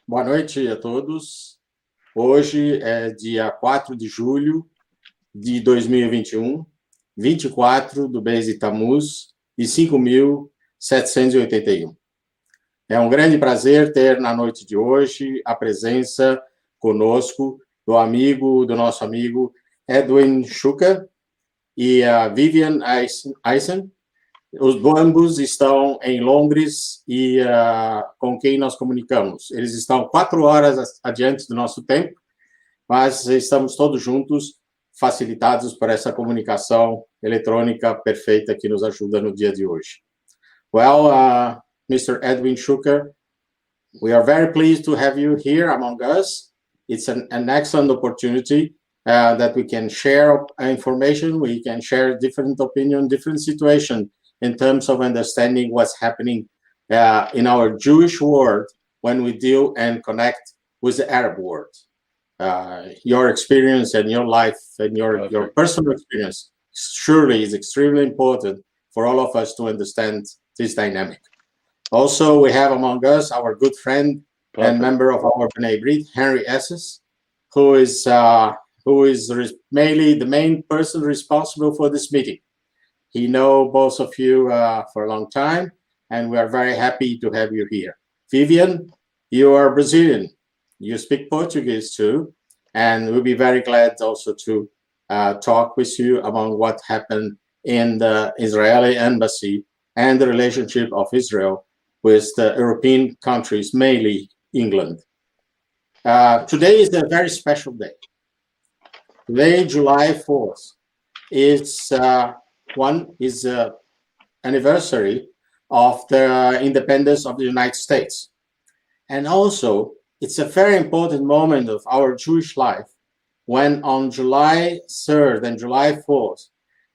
Boa noite a todos. Hoje é dia 4 de julho de 2021, 24 do mês de Tammuz e 5.781. É um grande prazer ter na noite de hoje a presença conosco do nosso amigo Edwin Shuker e a Vivian Aisen. Os ambos estão em Londres e com quem nós comunicamos. Eles estão 4 horas adiante do nosso tempo, mas estamos todos juntos, facilitados por essa comunicação eletrônica perfeita que nos ajuda no dia de hoje. Well, Mr. Edwin Shuker, we are very pleased to have you here among us. It's an excellent opportunity that we can share information, we can share different opinions, different situations, in terms of understanding what's happening in our Jewish world when we deal and connect with the Arab world. Your experience and your life and your personal experience surely is extremely important for all of us to understand this dynamic. Also, we have among us our good friend and member of our B'nai Brit, Henry Esses, who is mainly the main person responsible for this meeting. He knows both of you for a long time, and we are very happy to have you here. Vivian, you are Brazilian. You speak Portuguese too, and we'll be very glad also to talk with you about what happened in the Israeli embassy and the relationship of Israel with the European countries, mainly England. Today is a very special day. Today, July 4th, is anniversary of the independence of the United States. And also, it's a very important moment of our Jewish life when on July 3rd and July 4th,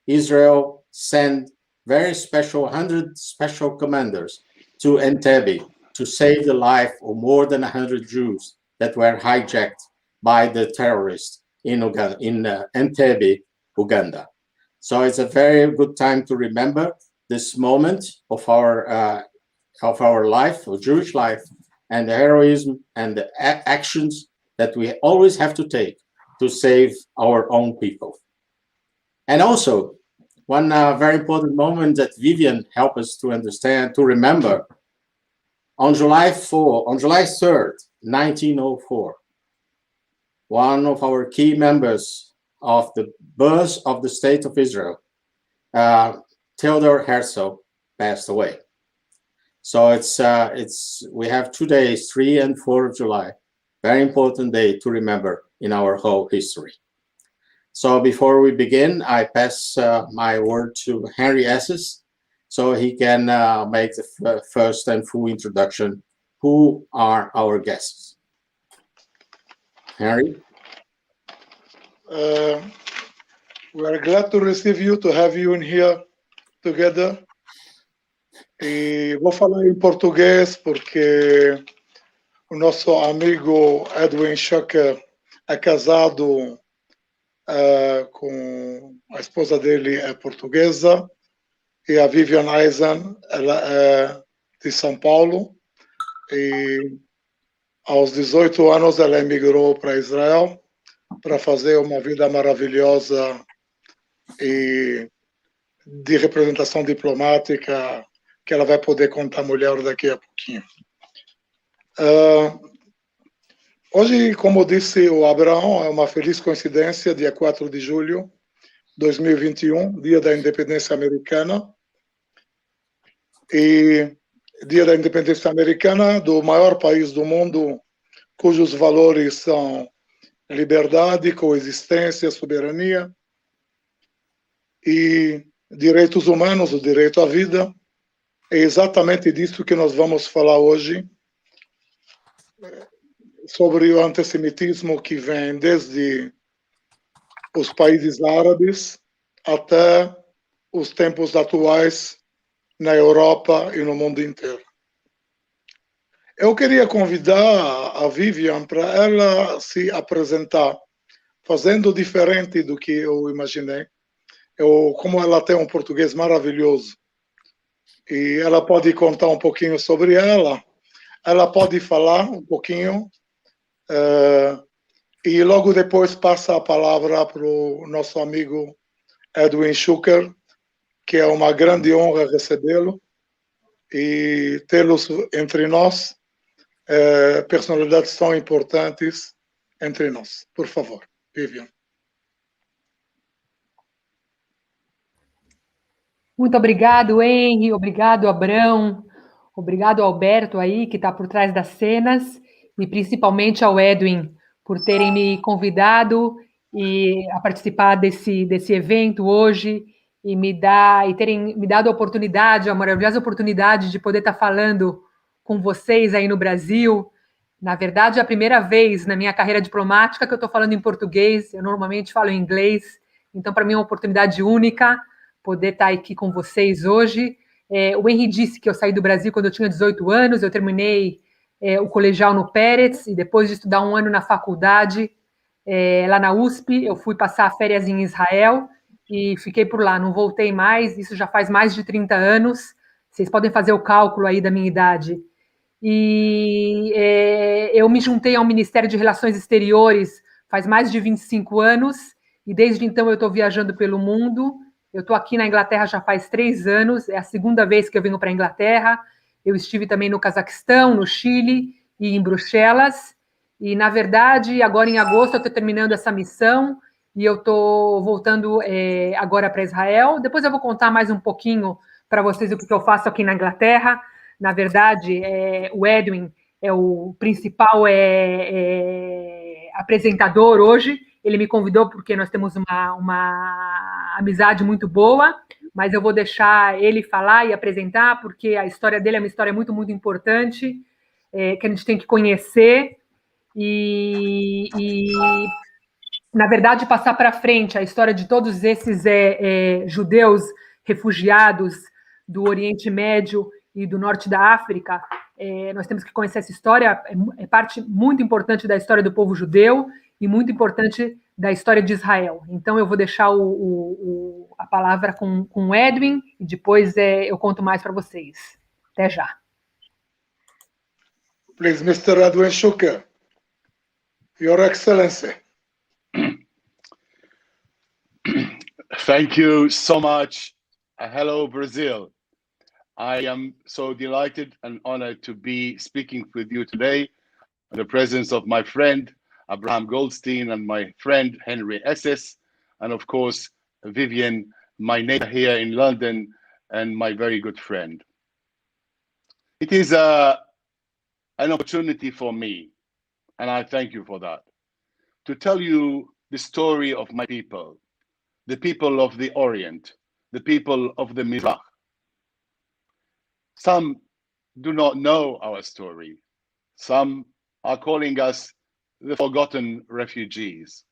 Israel sent very special 100 special commanders to Entebbe to save the life of more than 100 Jews that were hijacked by the terrorists in Entebbe, Uganda. So it's a very good time to remember this moment of our life, of Jewish life, and the heroism and the actions that we always have to take to save our own people. And also, one very important moment that Vivian helped us to understand, to remember, on July 3rd, 1904, one of our key members of the birth of the State of Israel, Theodor Herzl, passed away. So we have 2 days, 3 and 4 of July, very important day to remember in our whole history. So before we begin, I pass my word to Henry Esses, so he can make the first and full introduction. Who are our guests? Henry? We are glad to receive you, to have you in here together. E vou falar em português porque o nosso amigo Edwin Shuker é casado com a esposa dele é portuguesa e a Vivian Aisen, ela é de São Paulo e aos 18 anos ela emigrou para Israel para fazer uma vida maravilhosa e de representação diplomática que ela vai poder contar melhor daqui a pouquinho. Hoje, como disse o Abraão, é uma feliz coincidência, dia 4 de julho de 2021, dia da independência americana, e dia da independência americana do maior país do mundo, cujos valores são liberdade, coexistência, soberania e direitos humanos, o direito à vida. É exatamente disso que nós vamos falar hoje, sobre o antissemitismo que vem desde os países árabes até os tempos atuais na Europa e no mundo inteiro. Eu queria convidar a Vivian para ela se apresentar, fazendo diferente do que eu imaginei. Como ela tem um português maravilhoso, e ela pode contar um pouquinho sobre ela, ela pode falar um pouquinho e logo depois passa a palavra para o nosso amigo Edwin Shuker, que é uma grande honra recebê-lo e tê-los entre nós, personalidades tão importantes entre nós. Por favor, Vivian. Muito obrigado, Henry, obrigado, Abrão, obrigado, Alberto aí, que está por trás das cenas, e principalmente ao Edwin, por terem me convidado a participar desse evento hoje, e terem me dado a oportunidade, a maravilhosa oportunidade de poder estar falando com vocês aí no Brasil. Na verdade, é a primeira vez na minha carreira diplomática que eu estou falando em português, eu normalmente falo em inglês, então para mim é uma oportunidade única poder estar aqui com vocês hoje. O Henry disse que eu saí do Brasil quando eu tinha 18 anos, eu terminei o colegial no Pérez, e depois de estudar um ano na faculdade, lá na USP, eu fui passar férias em Israel, e fiquei por lá, não voltei mais, isso já faz mais de 30 anos, vocês podem fazer o cálculo aí da minha idade. E eu me juntei ao Ministério de Relações Exteriores faz mais de 25 anos, e desde então eu estou viajando pelo mundo. Eu estou aqui na Inglaterra já faz 3 anos, é a segunda vez que eu venho para a Inglaterra. Eu estive também no Cazaquistão, no Chile e em Bruxelas. E, na verdade, agora em agosto eu estou terminando essa missão e eu estou voltando agora para Israel. Depois eu vou contar mais um pouquinho para vocês o que eu faço aqui na Inglaterra. Na verdade, o Edwin é o principal apresentador hoje. Ele me convidou porque nós temos uma amizade muito boa, mas eu vou deixar ele falar e apresentar, porque a história dele é uma história muito, muito importante, que a gente tem que conhecer e na verdade, passar para frente a história de todos esses judeus refugiados do Oriente Médio e do Norte da África. Nós temos que conhecer essa história, é parte muito importante da história do povo judeu e muito importante da história de Israel. Então, eu vou deixar a palavra com o Edwin e depois eu conto mais para vocês. Até já. Please, Mr. Edwin Shuker, Your Excellency. Thank you so much. Hello, Brazil. I am so delighted and honored to be speaking with you today in the presence of my friend, Abraham Goldstein, and my friend, Henry Esses, and of course, Vivian, my neighbor here in London, and my very good friend. It is an opportunity for me, and I thank you for that, to tell you the story of my people, the people of the Orient, the people of the Mizrach. Some do not know our story. Some are calling us the forgotten refugees.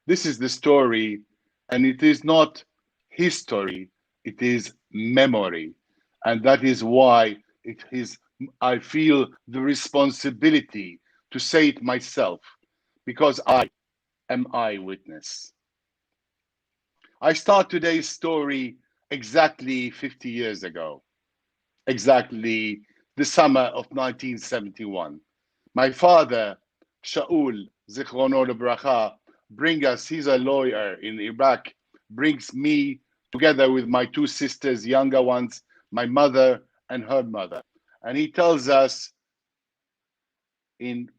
This is the story, and it is not history, it is memory. And that is why I feel the responsibility to say it myself, because I am eyewitness. I start today's story exactly 50 years ago, exactly the summer of 1971. My father, Shaul, Zichrono Lebracha, he's a lawyer in Iraq, brings me together with my 2 sisters, younger ones, my mother and her mother. And he tells us in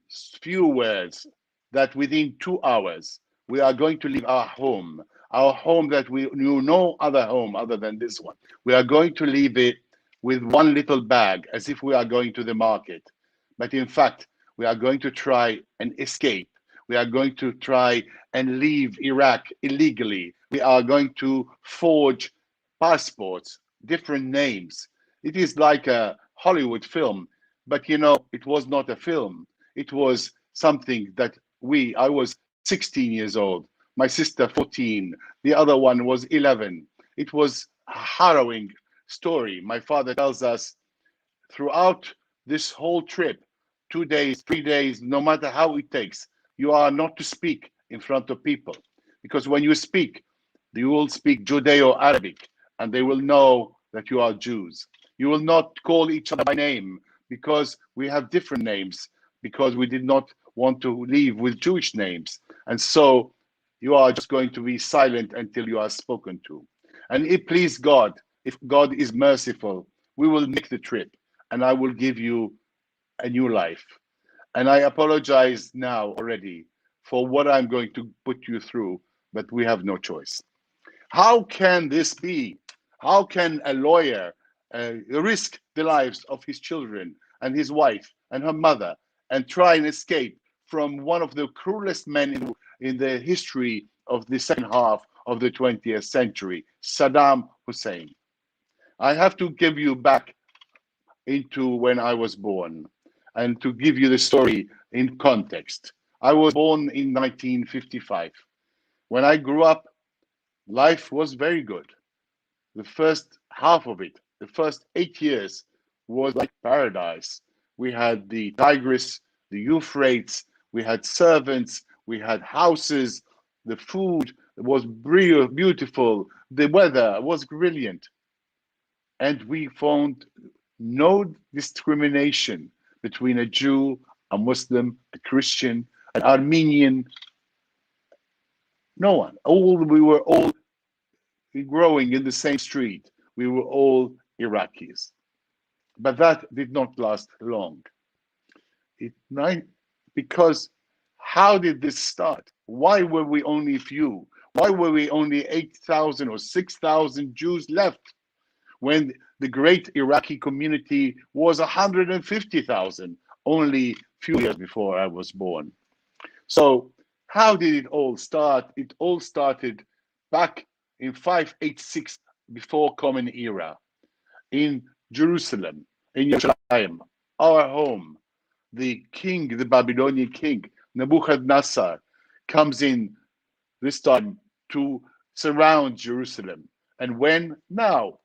few words that within 2 hours, we are going to leave our home that we knew no other home other than this one. We are going to leave it with 1 little bag, as if we are going to the market. But in fact, we are going to try and escape. We are going to try and leave Iraq illegally. We are going to forge passports, different names. It is like a Hollywood film, but it was not a film. It was something that I was 16 years old, my sister 14, the other one was 11. It was a harrowing story. My father tells us throughout this whole trip, 2 days, 3 days, no matter how it takes, you are not to speak in front of people, because when you speak, you will speak Judeo-Arabic, and they will know that you are Jews. You will not call each other by name, because we have different names, because we did not want to leave with Jewish names. And so you are just going to be silent until you are spoken to. And it please God, if God is merciful, we will make the trip and I will give you a new life. And I apologize now already for what I'm going to put you through, but we have no choice. How can this be? How can a lawyer risk the lives of his children and his wife and her mother and try and escape from one of the cruelest men in the history of the second half of the 20th century, Saddam Hussein? I have to give you back into when I was born and to give you the story in context. I was born in 1955. When I grew up, life was very good. The first half of it, the first 8 years, was like paradise. We had the Tigris, the Euphrates, we had servants, we had houses, the food was beautiful, the weather was brilliant. And we found no discrimination between a Jew, a Muslim, a Christian, an Armenian. No one. We were all growing in the same street. We were all Iraqis. But that did not last long. Because how did this start? Why were we only few? Why were we only 8,000 or 6,000 Jews left when the great Iraqi community was 150,000 only a few years before I was born? So how did it all start? It all started back in 586 before Common Era in Jerusalem, in Yerushalayim, our home. The king, the Babylonian king, Nebuchadnezzar, comes in this time to surround Jerusalem. And when? Now,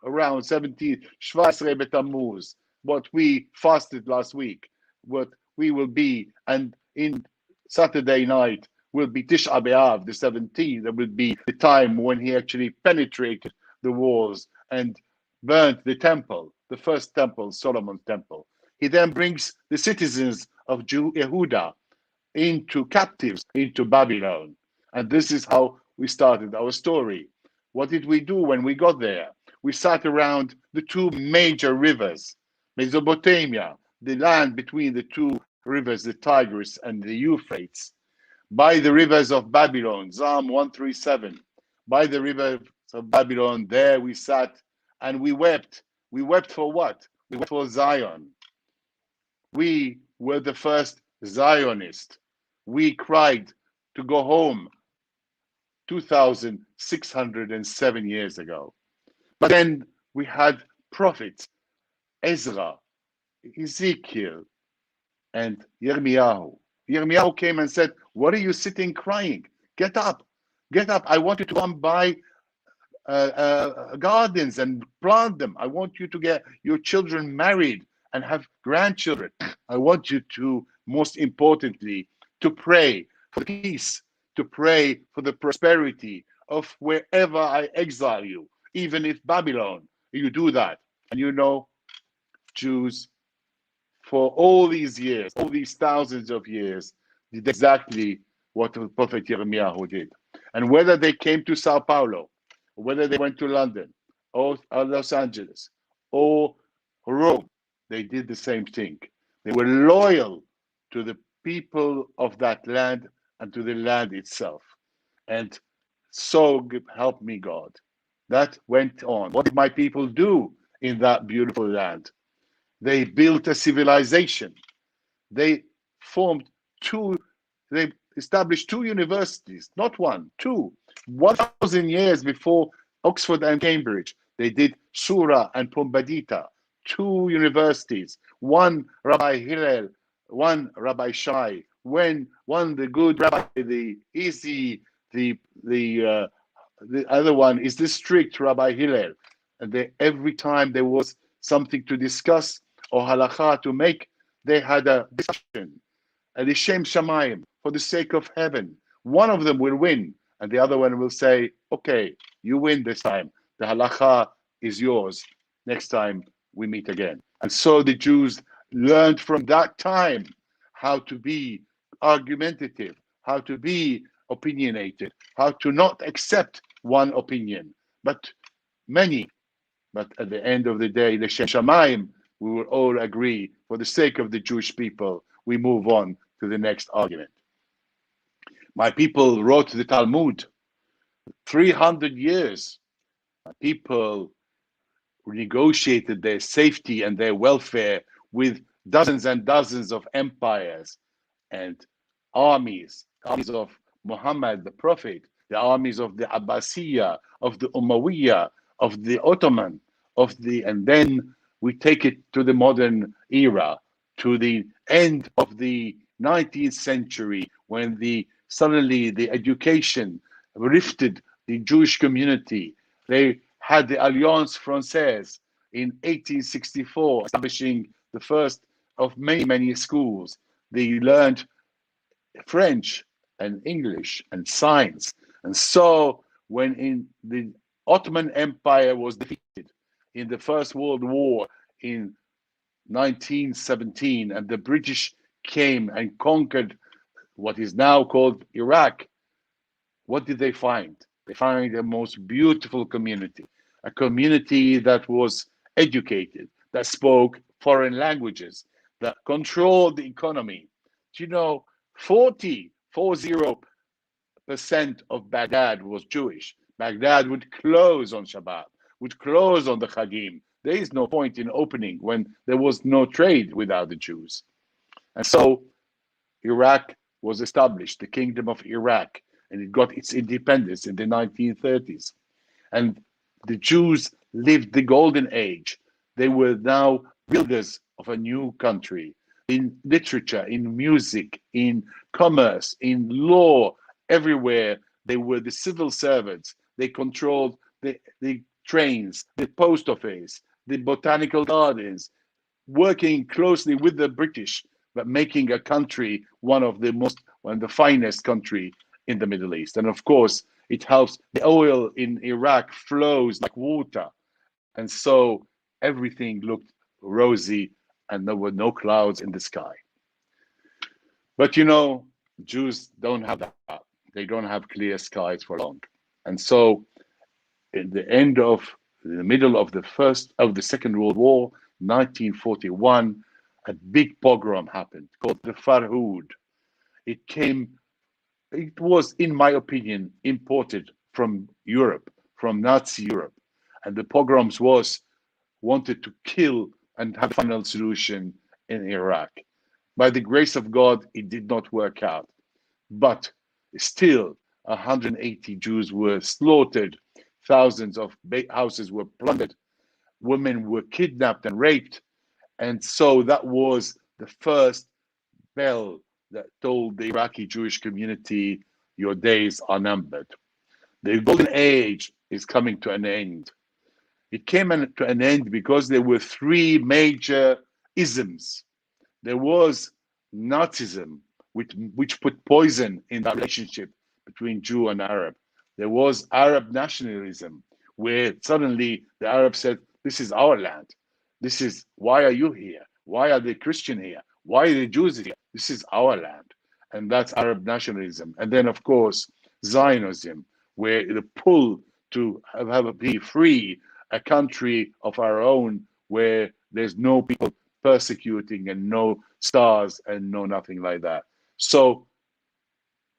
around 17, Shvasre Betamuz, what we fasted last week, what we will be, and in Saturday night will be Tisha B'Av, the 17th. That will be the time when he actually penetrated the walls and burnt the temple, the first temple, Solomon's temple. He then brings the citizens of Yehuda into captives into Babylon. And this is how we started our story. What did we do when we got there? We sat around the two major rivers, Mesopotamia, the land between the two rivers, the Tigris and the Euphrates, by the rivers of Babylon, Psalm 137. By the rivers of Babylon, there we sat and we wept. We wept for what? We wept for Zion. We were the first Zionists. We cried to go home 2,607 years ago. But then we had prophets, Ezra, Ezekiel, and Yirmiyahu. Yirmiyahu came and said, what are you sitting crying? Get up, get up. I want you to come buy gardens and plant them. I want you to get your children married and have grandchildren. I want you to, most importantly, to pray for peace, to pray for the prosperity of wherever I exile you, even if Babylon, you do that. And you know, Jews, for all these years, all these thousands of years, did exactly what the prophet Yirmiyahu did. And whether they came to Sao Paulo, or whether they went to London, or Los Angeles, or Rome, they did the same thing. They were loyal to the people of that land and to the land itself. And so help me God. That went on. What did my people do in that beautiful land? They built a civilization. They established two universities, not one, two. 1,000 years before Oxford and Cambridge, they did Sura and Pumbedita, two universities, one Rabbi Hillel, one Rabbi Shai, one the good Rabbi, the easy, the other one is the strict Rabbi Hillel. And every time there was something to discuss or halakha to make, they had a discussion. And Lishem Shamayim, for the sake of heaven. One of them will win, and the other one will say, okay, you win this time. The halakha is yours. Next time we meet again. And so the Jews learned from that time how to be argumentative, how to be opinionated, how to not accept one opinion, but many. But at the end of the day, l'shem shamayim, we will all agree, for the sake of the Jewish people, we move on to the next argument. My people wrote the Talmud 300 years. My people negotiated their safety and their welfare with dozens and dozens of empires and armies of Muhammad the Prophet, the armies of the Abbasiyya, of the Umayyah, of the Ottoman, and then we take it to the modern era, to the end of the 19th century, when suddenly the education rifted the Jewish community. They had the Alliance Française in 1864, establishing the first of many schools. They learned French and English and science. And so when in the Ottoman Empire was defeated in the First World War in 1917, and the British came and conquered what is now called Iraq, what did they find? They find a most beautiful community, a community that was educated, that spoke foreign languages, that controlled the economy. Do you know, 40% of Baghdad was Jewish. Baghdad would close on Shabbat, would close on the Chagim. There is no point in opening when there was no trade without the Jews. And so Iraq was established, the Kingdom of Iraq, and it got its independence in the 1930s. And the Jews lived the golden age. They were now builders of a new country in literature, in music, in commerce, in law, everywhere. They were the civil servants. They controlled the trains, the post office, the botanical gardens, working closely with the British, but making a country one of the finest country in the Middle East. And of course, it helps. The oil in Iraq flows like water. And so everything looked rosy and there were no clouds in the sky. But you know, Jews don't have that. They don't have clear skies for long. And so in the middle of the Second World War, 1941, a big pogrom happened called the Farhud. It was, in my opinion, imported from Europe, from Nazi Europe. And the pogroms wanted to kill and have a final solution in Iraq. By the grace of God, it did not work out. But still, 180 Jews were slaughtered. Thousands of houses were plundered. Women were kidnapped and raped. And so that was the first bell that told the Iraqi Jewish community, your days are numbered. The golden age is coming to an end. It came to an end because there were three major isms. There was Nazism, which put poison in that relationship between Jew and Arab. There was Arab nationalism, where suddenly the Arabs said, this is our land. Why are you here? Why are the Christians here? Why are the Jews here? This is our land. And that's Arab nationalism. And then, of course, Zionism, where the pull to be free, a country of our own, where there's no people persecuting and no stars and no nothing like that. So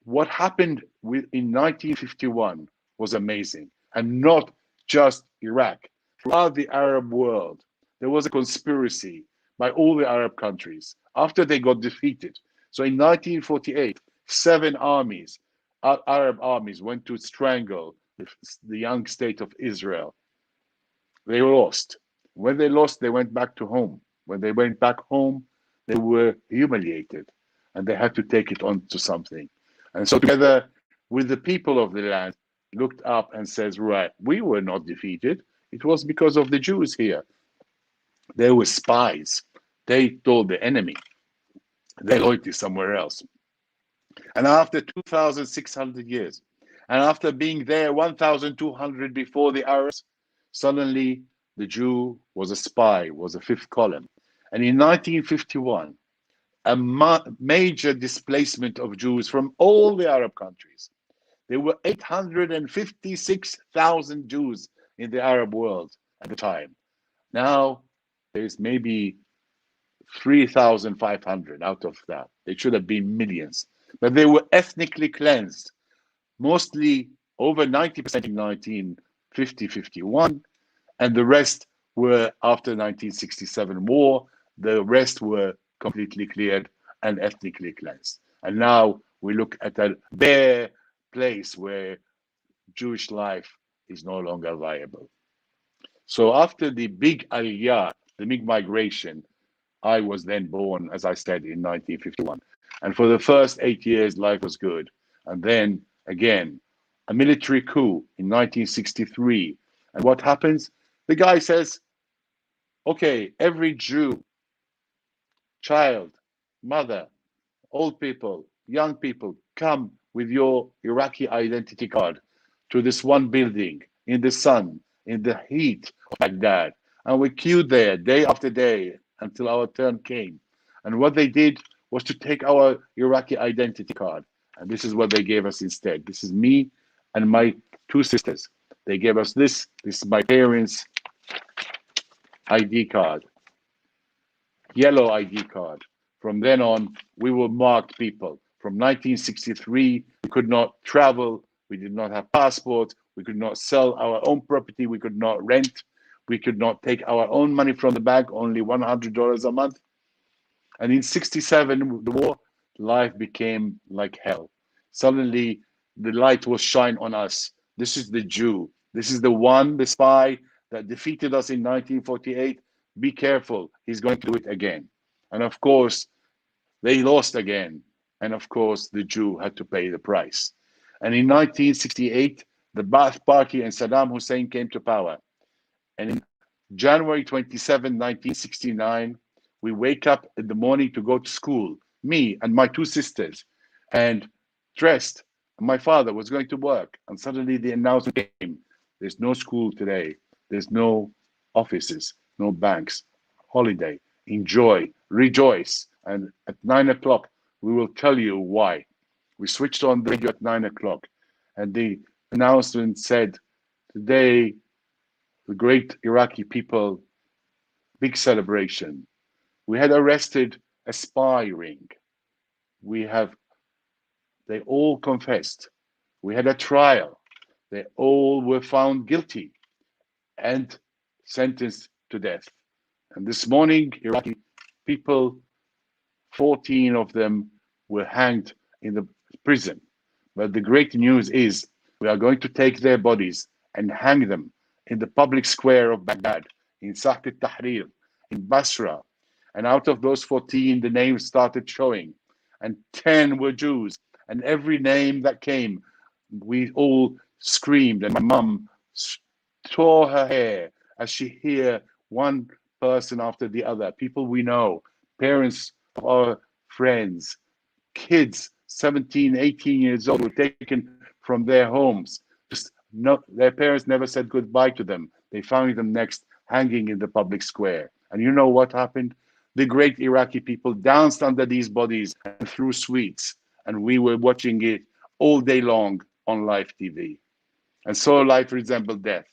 what happened in 1951 was amazing. And not just Iraq. Throughout the Arab world, there was a conspiracy by all the Arab countries after they got defeated. So in 1948, 7 Arab armies went to strangle the young state of Israel. They lost. When they lost, they went back to home. When they went back home, they were humiliated and they had to take it on to something. And so together with the people of the land, looked up and says, right, we were not defeated. It was because of the Jews here. They were spies. They told the enemy their loyalty somewhere else. And after 2,600 years, and after being there 1,200 before the Arabs, suddenly the Jew was a spy, was a fifth column. And in 1951, a major displacement of Jews from all the Arab countries. There were 856,000 Jews in the Arab world at the time. Now there's maybe 3,500 out of that. They should have been millions. But they were ethnically cleansed, mostly over 90% in 1950-51, and the rest were after 1967 war. The rest were completely cleared and ethnically cleansed. And now we look at a bare place where Jewish life is no longer viable. So after the big aliyah, the big migration, I was then born, as I said, in 1951. And for the first 8 years, life was good. And then again, a military coup in 1963. And what happens? The guy says, okay, every Jew, child, mother, old people, young people, come with your Iraqi identity card to this one building in the sun, in the heat of Baghdad. And we queued there day after day until our turn came. And what they did was to take our Iraqi identity card. And this is what they gave us instead. This is me and my two sisters. They gave us this. This is my parents' ID card, yellow ID card. From then on, we were marked people. From 1963, we could not travel. We did not have passports. We could not sell our own property. We could not rent. We could not take our own money from the bank, only $100 a month. And in 67, the war, life became like hell. Suddenly, the light was shined on us. This is the Jew. This is the one, the spy that defeated us in 1948. Be careful. He's going to do it again. And of course, they lost again. And of course, the Jew had to pay the price. And in 1968, the Ba'ath Party and Saddam Hussein came to power. And in January 27, 1969, we wake up in the morning to go to school, me and my two sisters, and dressed. My father was going to work. And suddenly the announcement came, there's no school today. There's no offices, no banks. Holiday, enjoy, rejoice. And at 9 o'clock, we will tell you why. We switched on the radio at 9 o'clock, and the announcement said, today, the great Iraqi people, big celebration. We had arrested a spy ring. They all confessed. We had a trial. They all were found guilty and sentenced to death. And this morning, Iraqi people, 14 of them were hanged in the prison. But the great news is we are going to take their bodies and hang them in the public square of Baghdad, in Sahd al-Tahrir, in Basra. And out of those 14, the names started showing. And 10 were Jews. And every name that came, we all screamed. And my mum tore her hair as she hear one person after the other, people we know, parents of our friends, kids, 17, 18 years old, were taken from their homes. Their parents never said goodbye to them. They found them next, hanging in the public square. And you know what happened? The great Iraqi people danced under these bodies and threw sweets. And we were watching it all day long on live TV. And so life resembled death.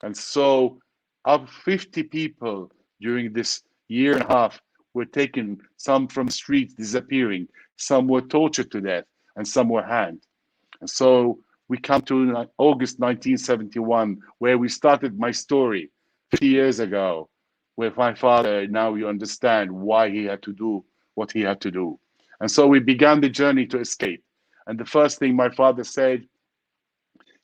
And so of 50 people during this year and a half were taken, some from streets disappearing, some were tortured to death, and some were hanged. And so we come to August 1971, where we started my story 50 years ago, with my father. Now you understand why he had to do what he had to do. And so we began the journey to escape. And the first thing my father said,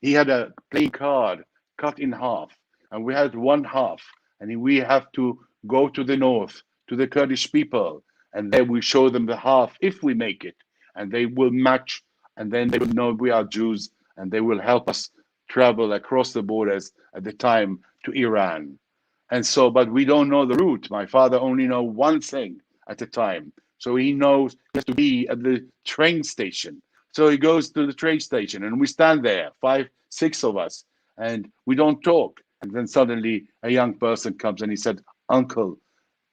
he had a playing card cut in half, and we had one half, and we have to go to the north, to the Kurdish people, and then we show them the half if we make it, and they will match, and then they will know we are Jews, and they will help us travel across the borders at the time to Iran. And so, but we don't know the route. My father only knows one thing at a time. So he knows he has to be at the train station. So he goes to the train station, and we stand there, 5, 6 of us, and we don't talk. And then suddenly a young person comes and he said, "Uncle,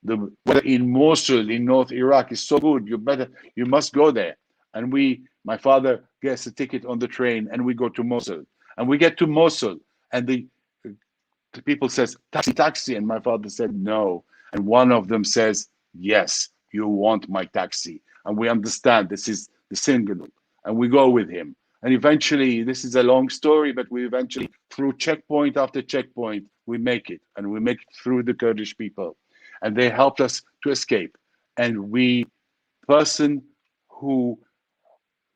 the weather in Mosul in North Iraq is so good. You must go there. And my father gets a ticket on the train, and we go to Mosul. And we get to Mosul, and the people says, taxi, taxi. And my father said, no. And one of them says, yes, you want my taxi. And we understand this is the signal. And we go with him. And eventually, this is a long story, but we eventually, through checkpoint after checkpoint, we make it. And we make it through the Kurdish people. And they helped us to escape. And person who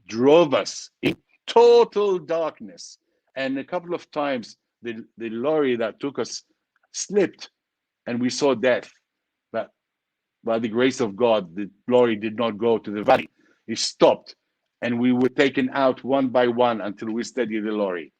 drove us in total darkness. And a couple of times, the lorry that took us slipped and we saw death. But by the grace of God, the lorry did not go to the valley. It stopped and we were taken out one by one until we steadied the lorry.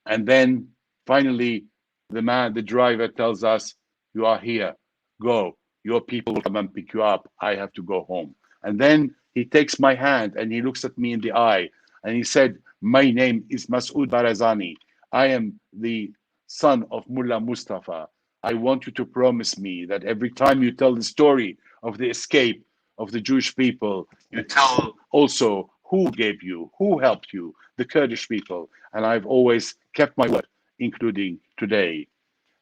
And then finally, the driver tells us, you are here, go. Your people will come and pick you up. I have to go home. And then he takes my hand and he looks at me in the eye and he said, my name is Masoud Barazani. I am the son of Mullah Mustafa. I want you to promise me that every time you tell the story of the escape of the Jewish people, you tell also who gave you, who helped you, the Kurdish people. And I've always kept my word, including today.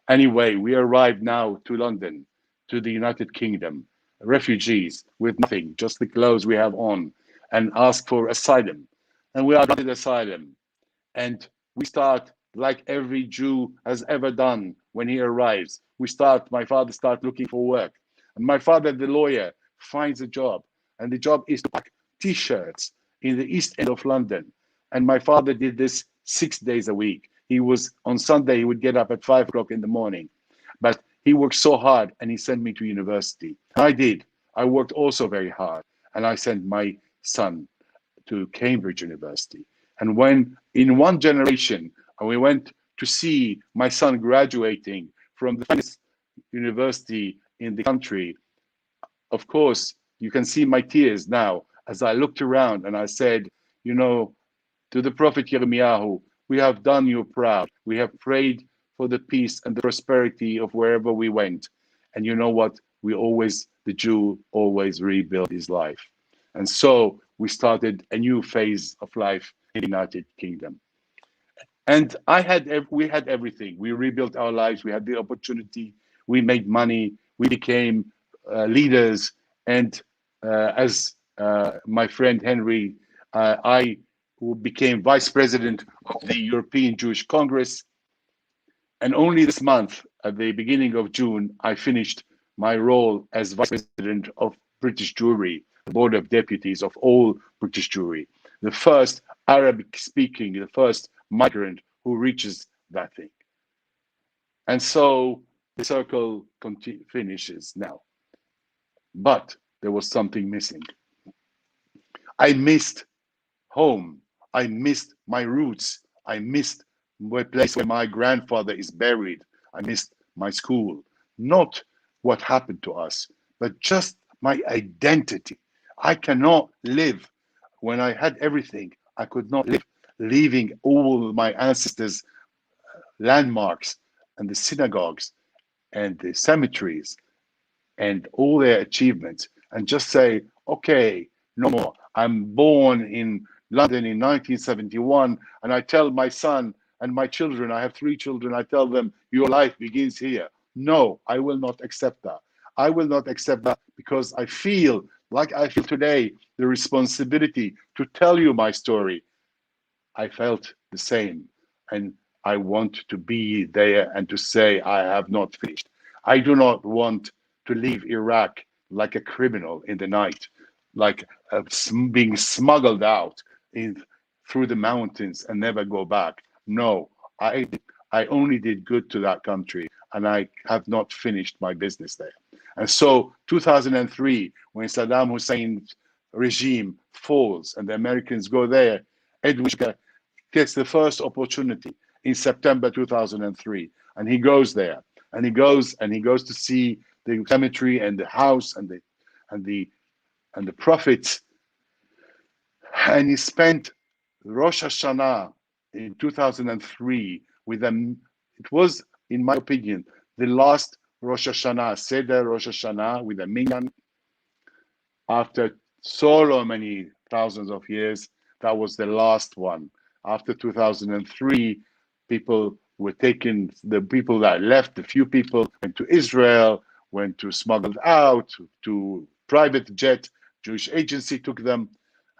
Anyway, we arrived now to London, to the United Kingdom, refugees with nothing, just the clothes we have on, and ask for asylum. And we are granted asylum. And we start like every Jew has ever done when he arrives. My father starts looking for work. And my father, the lawyer, finds a job. And the job is to pack T-shirts in the East End of London. And my father did this 6 days a week. On Sunday, he would get up at 5 o'clock in the morning. But he worked so hard and he sent me to university. I did. I worked also very hard. And I sent my son to Cambridge University. And when in one generation, we went to see my son graduating from the finest university in the country, of course, you can see my tears now as I looked around and I said, to the prophet Yirmiyahu, we have done you proud. We have prayed for the peace and the prosperity of wherever we went. And you know what? The Jew always rebuilt his life. And so we started a new phase of life in the United Kingdom. And we had everything. We rebuilt our lives. We had the opportunity. We made money. We became leaders. And as my friend Henry, I became vice president of the European Jewish Congress. And only this month, at the beginning of June, I finished my role as vice president of British Jewry, the board of deputies of all British Jewry, the first Arabic speaking, the first migrant who reaches that thing. And so the circle finishes now. But there was something missing. I missed home. I missed my roots. I missed the place where my grandfather is buried. I missed my school. Not what happened to us, but just my identity. I cannot live when I had everything. I could not live leaving all my ancestors' landmarks and the synagogues and the cemeteries and all their achievements and just say, okay, no more. I'm born in London in 1971 and I tell my son and my children, I have 3 children, I tell them, your life begins here. No, I will not accept that. I will not accept that because I feel like I feel today the responsibility to tell you my story. I felt the same and I want to be there and to say I have not finished. I do not want to leave Iraq like a criminal in the night, like being smuggled out through the mountains and never go back. No, I only did good to that country and I have not finished my business there. And so 2003, when Saddam Hussein's regime falls and the Americans go there, Edwin Shuker gets the first opportunity in September 2003. And he goes there and he goes to see the cemetery and the house and the prophets. And he spent Rosh Hashanah in 2003 with them. It was, in my opinion, the last Rosh Hashanah, Seder Rosh Hashanah with a minyan. After so many thousands of years, that was the last one. After 2003, people were taken, the people that left, the few people went to Israel, went to smuggled out, to private jet, Jewish agency took them.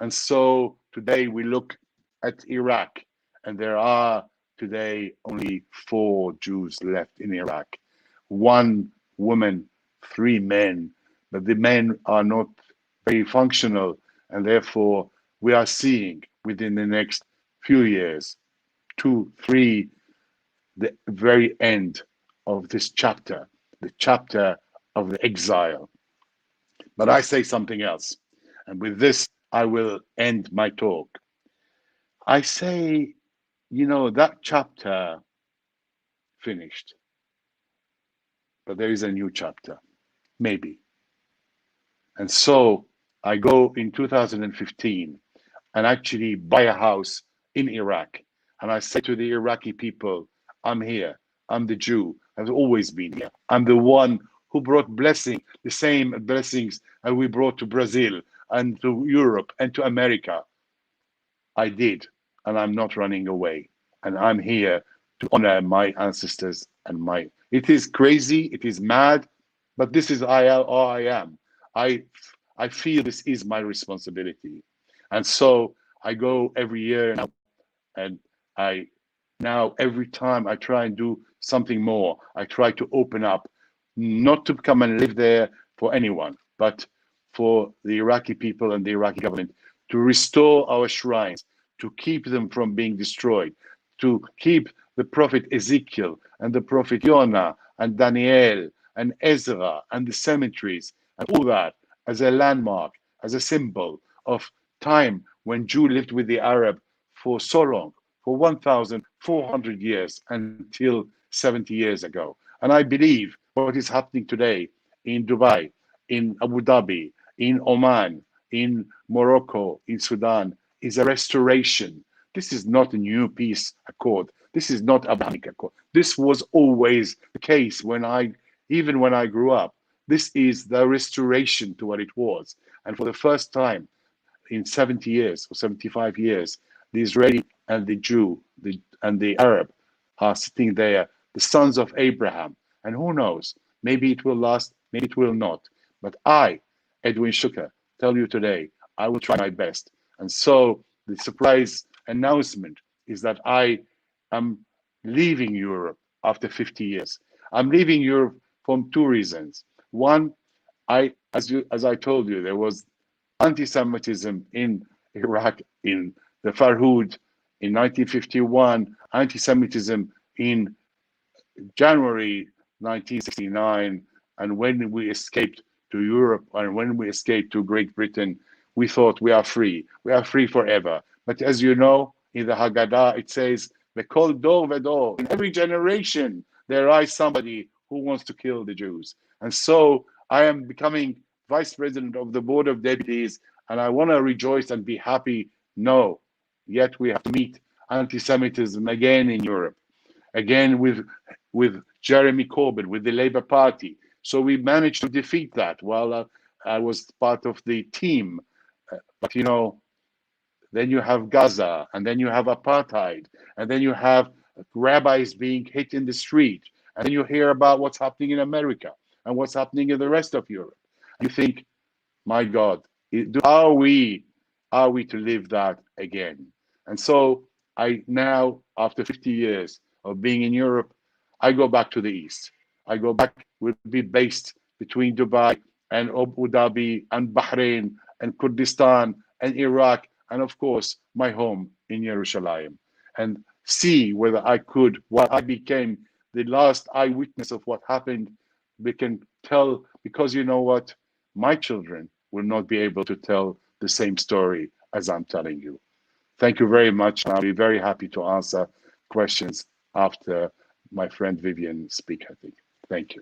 And so today we look at Iraq, and there are today only 4 Jews left in Iraq. 1 woman, 3 men, but the men are not very functional, and therefore we are seeing within the next few years, 2, 3, the very end of this chapter, the chapter of the exile. But I say something else, and with this I will end my talk. I say, you know, that chapter finished, but there is a new chapter, maybe. And so I go in 2015 and actually buy a house in Iraq. And I say to the Iraqi people, I'm here. I'm the Jew. I've always been here. I'm the one who brought blessing, the same blessings that we brought to Brazil and to Europe and to America. I did, and I'm not running away. And I'm here to honor my ancestors and my. It is crazy, it is mad, but this is all I am. I feel this is my responsibility. And so I go every year now, and I now every time I try and do something more. I try to open up, not to come and live there for anyone, but for the Iraqi people and the Iraqi government to restore our shrines, to keep them from being destroyed, to keep the prophet Ezekiel and the prophet Jonah and Daniel and Ezra and the cemeteries and all that as a landmark, as a symbol of time when Jew lived with the Arab for so long, for 1,400 years until 70 years ago. And I believe what is happening today in Dubai, in Abu Dhabi, in Oman, in Morocco, in Sudan, is a restoration. This is not a new peace accord. This is not a Abrahamic accord. This was always the case even when I grew up. This is the restoration to what it was. And for the first time in 70 years or 75 years, the Israeli and the Jew and the Arab are sitting there, the sons of Abraham. And who knows, maybe it will last, maybe it will not. But I, Edwin Shuker, tell you today, I will try my best. And so the surprise announcement is that I am leaving Europe after 50 years. I'm leaving Europe for 2 reasons. One, as I told you, there was anti-Semitism in Iraq in the Farhud in 1951, anti-Semitism in January 1969, and when we escaped to Europe and when we escaped to Great Britain, we thought we are free forever. But as you know, in the Haggadah, it says, "V'kol dor v'dor," in every generation, there is somebody who wants to kill the Jews. And so I am becoming vice president of the board of deputies, and I want to rejoice and be happy. No, yet we have to meet anti-Semitism again in Europe, again with Jeremy Corbyn, with the Labour Party. So we managed to defeat that while I was part of the team. But you know, then you have Gaza, and then you have apartheid, and then you have rabbis being hit in the street, and then you hear about what's happening in America and what's happening in the rest of Europe. You think, my God, are we to live that again? And so I now, after 50 years of being in Europe, I go back to the East. I go back, will be based between Dubai and Abu Dhabi and Bahrain and Kurdistan and Iraq and of course my home in Jerusalem, and see whether I could, while I became the last eyewitness of what happened, we can tell, because you know what, my children will not be able to tell the same story as I'm telling you. Thank you very much. I'll be very happy to answer questions after my friend Vivian speak, I think. Thank you.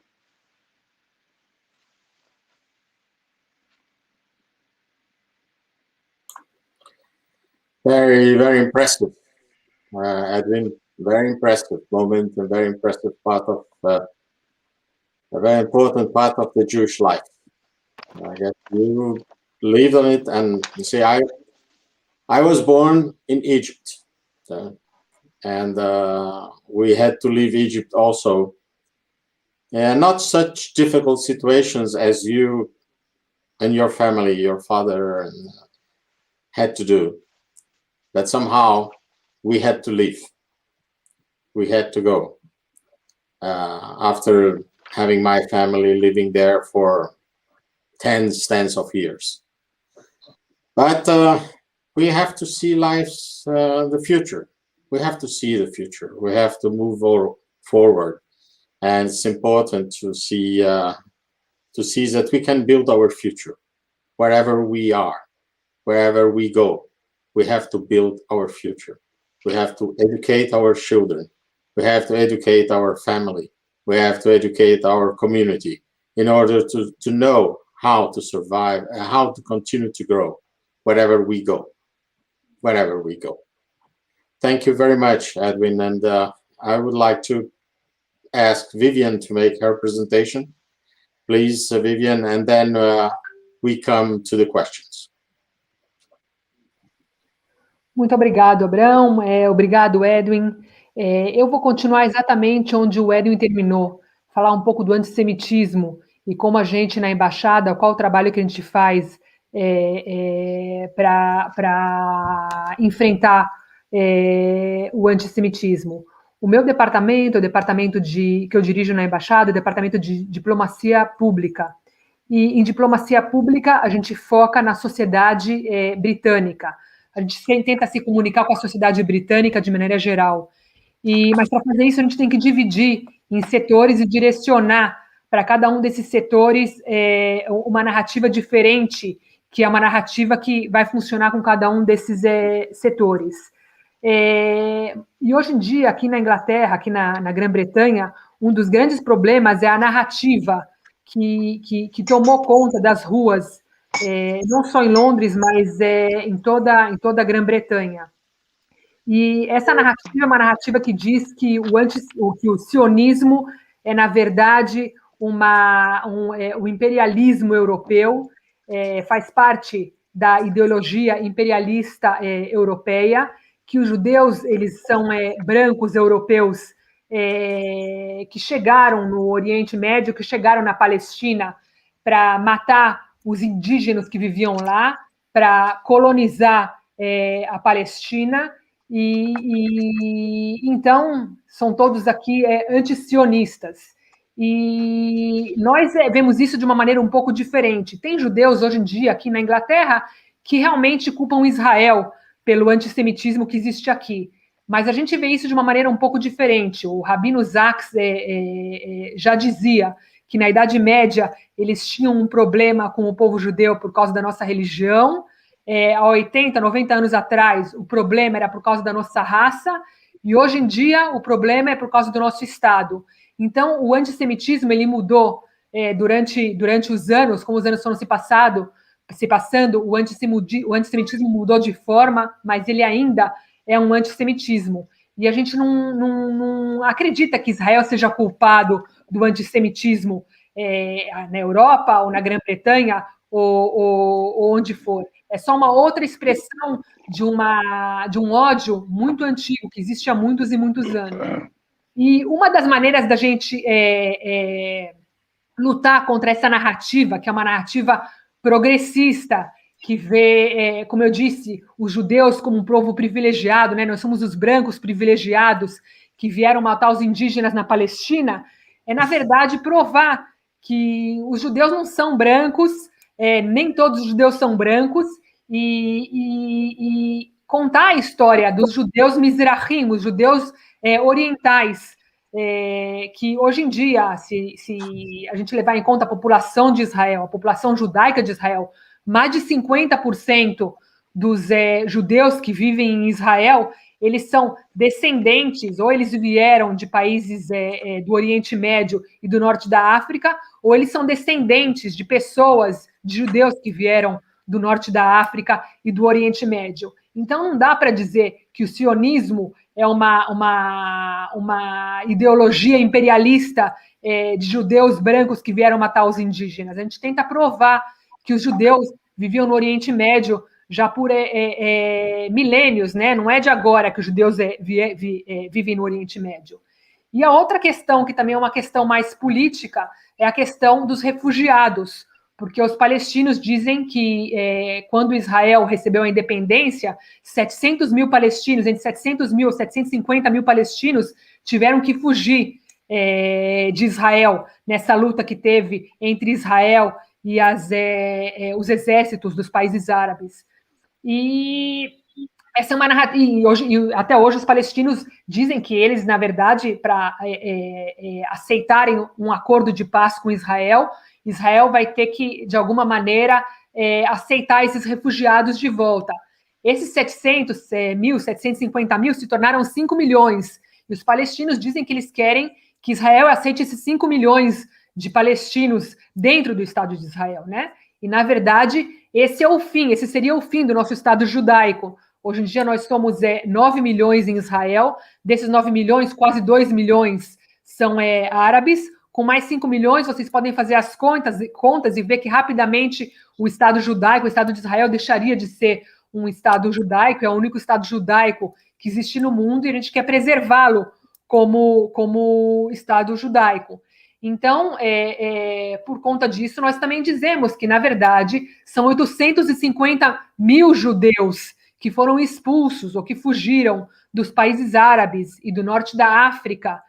Very, very impressive, Edwin. Very impressive moment and very impressive part of a very important part of the Jewish life. I guess you lived on it, and you see, I was born in Egypt, and we had to leave Egypt also. And not such difficult situations as you and your family, your father, had to do. But somehow we had to leave. We had to go. After having my family living there for tens of years. But we have to see life's the future. We have to see the future. We have to move forward. And it's important to see that we can build our future. Wherever we are, wherever we go, we have to build our future. We have to educate our children. We have to educate our family. We have to educate our community in order to know how to survive and how to continue to grow wherever we go. Wherever we go. Thank you very much, Edwin. And I would like to ask Vivian to make her presentation. Please, Vivian, and then we come to the questions. Muito obrigado, Abrão. Obrigado, Edwin. Eu vou continuar exatamente onde o Edwin terminou, falar um pouco do antissemitismo e como a gente, na embaixada, qual o trabalho que a gente faz para enfrentar o antissemitismo. O meu departamento, o departamento que eu dirijo na embaixada, é o departamento de diplomacia pública. E em diplomacia pública, a gente foca na sociedade britânica. A gente tenta se comunicar com a sociedade britânica de maneira geral. Mas para fazer isso, a gente tem que dividir em setores e direcionar para cada um desses setores uma narrativa diferente, que é uma narrativa que vai funcionar com cada um desses setores. E hoje em dia, aqui na Inglaterra, aqui na Grã-Bretanha, um dos grandes problemas é a narrativa que tomou conta das ruas, não só em Londres, mas em toda a Grã-Bretanha. E essa narrativa é uma narrativa que diz que o sionismo é, na verdade, o imperialismo europeu, faz parte da ideologia imperialista europeia, que os judeus eles são brancos europeus que chegaram no Oriente Médio, que chegaram na Palestina para matar os indígenas que viviam lá, para colonizar a Palestina, e então são todos aqui antisionistas. E nós vemos isso de uma maneira um pouco diferente. Tem judeus hoje em dia aqui na Inglaterra que realmente culpam Israel pelo antissemitismo que existe aqui. Mas a gente vê isso de uma maneira um pouco diferente. O Rabino Sachs já dizia que na Idade Média eles tinham um problema com o povo judeu por causa da nossa religião. Há 80, 90 anos atrás, o problema era por causa da nossa raça, e hoje em dia o problema é por causa do nosso Estado. Então, o antissemitismo ele mudou durante os anos, como os anos foram se passando, o antissemitismo mudou de forma, mas ele ainda é um antissemitismo. E a gente não acredita que Israel seja culpado do antissemitismo na Europa, ou na Grã-Bretanha, ou onde for. É só uma outra expressão de um ódio muito antigo, que existe há muitos e muitos anos. E uma das maneiras da gente lutar contra essa narrativa, que é uma narrativa progressista, que vê, como eu disse, os judeus como um povo privilegiado, né? Nós somos os brancos privilegiados que vieram matar os indígenas na Palestina, na verdade, provar que os judeus não são brancos, nem todos os judeus são brancos, e contar a história dos judeus mizrahim, os judeus orientais, que hoje em dia, se a gente levar em conta a população de Israel, a população judaica de Israel, mais de 50% dos judeus que vivem em Israel, eles são descendentes, ou eles vieram de países do Oriente Médio e do Norte da África, ou eles são descendentes de pessoas, de judeus que vieram do Norte da África e do Oriente Médio. Então, não dá para dizer que o sionismo é uma ideologia imperialista de judeus brancos que vieram matar os indígenas. A gente tenta provar que os judeus viviam no Oriente Médio já por milênios, né? Não é de agora que os judeus vivem no Oriente Médio. E a outra questão, que também é uma questão mais política, é a questão dos refugiados, porque os palestinos dizem que quando Israel recebeu a independência, 700 mil palestinos, entre 700 mil e 750 mil palestinos, tiveram que fugir de Israel, nessa luta que teve entre Israel e os exércitos dos países árabes. E essa é uma narrativa, e até hoje os palestinos dizem que eles, na verdade, para aceitarem um acordo de paz com Israel, Israel vai ter que, de alguma maneira, aceitar esses refugiados de volta. Esses 700 mil, 750 mil se tornaram 5 milhões, e os palestinos dizem que eles querem que Israel aceite esses 5 milhões de palestinos dentro do Estado de Israel, né? E, na verdade, esse seria o fim do nosso Estado judaico. Hoje em dia nós somos 9 milhões em Israel, desses 9 milhões, quase 2 milhões são árabes, com mais 5 milhões vocês podem fazer as contas e ver que rapidamente o Estado judaico, o Estado de Israel deixaria de ser um Estado judaico, é o único Estado judaico que existe no mundo e a gente quer preservá-lo como Estado judaico. Então, por conta disso, nós também dizemos que, na verdade, são 850 mil judeus que foram expulsos ou que fugiram dos países árabes e do norte da África,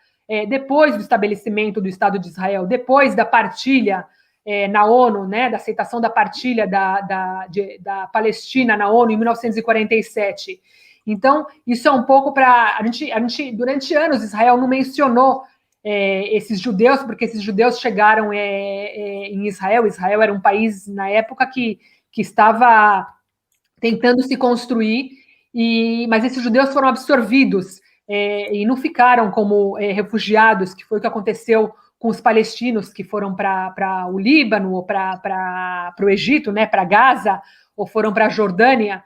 depois do estabelecimento do Estado de Israel, depois da partilha na ONU, né, da aceitação da partilha da Palestina na ONU em 1947. Então, isso é um pouco para... A gente, durante anos, Israel não mencionou esses judeus, porque esses judeus chegaram em Israel. Israel era um país, na época, que estava tentando se construir, mas esses judeus foram absorvidos e não ficaram como refugiados, que foi o que aconteceu com os palestinos que foram para o Líbano ou para o Egito, né, para Gaza, ou foram para a Jordânia,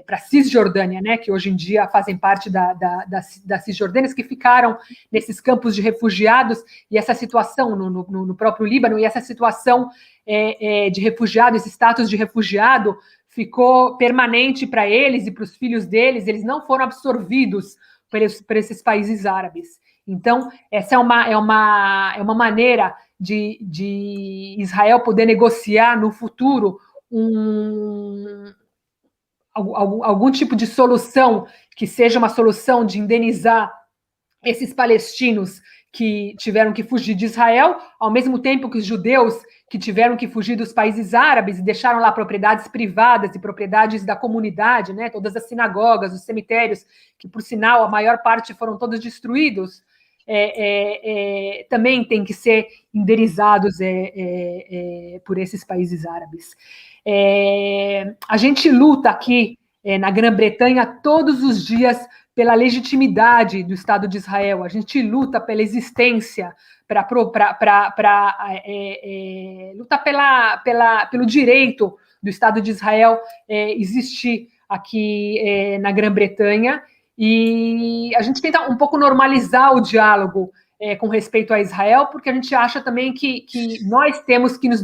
para a Cisjordânia, né, que hoje em dia fazem parte da Cisjordânia, que ficaram nesses campos de refugiados, e essa situação no próprio Líbano, e essa situação de refugiado, esse status de refugiado, ficou permanente para eles e para os filhos deles, eles não foram absorvidos por esses países árabes. Então, essa é uma maneira de Israel poder negociar no futuro algum tipo de solução que seja uma solução de indenizar esses palestinos que tiveram que fugir de Israel, ao mesmo tempo que os judeus que tiveram que fugir dos países árabes e deixaram lá propriedades privadas e propriedades da comunidade, né, todas as sinagogas, os cemitérios, que, por sinal, a maior parte foram todos destruídos, também têm que ser indenizados por esses países árabes. A gente luta aqui na Grã-Bretanha todos os dias pela legitimidade do Estado de Israel, a gente luta pela existência, lutar pelo direito do Estado de Israel existir aqui na Grã-Bretanha, e a gente tenta um pouco normalizar o diálogo com respeito a Israel, porque a gente acha também que nós temos que nos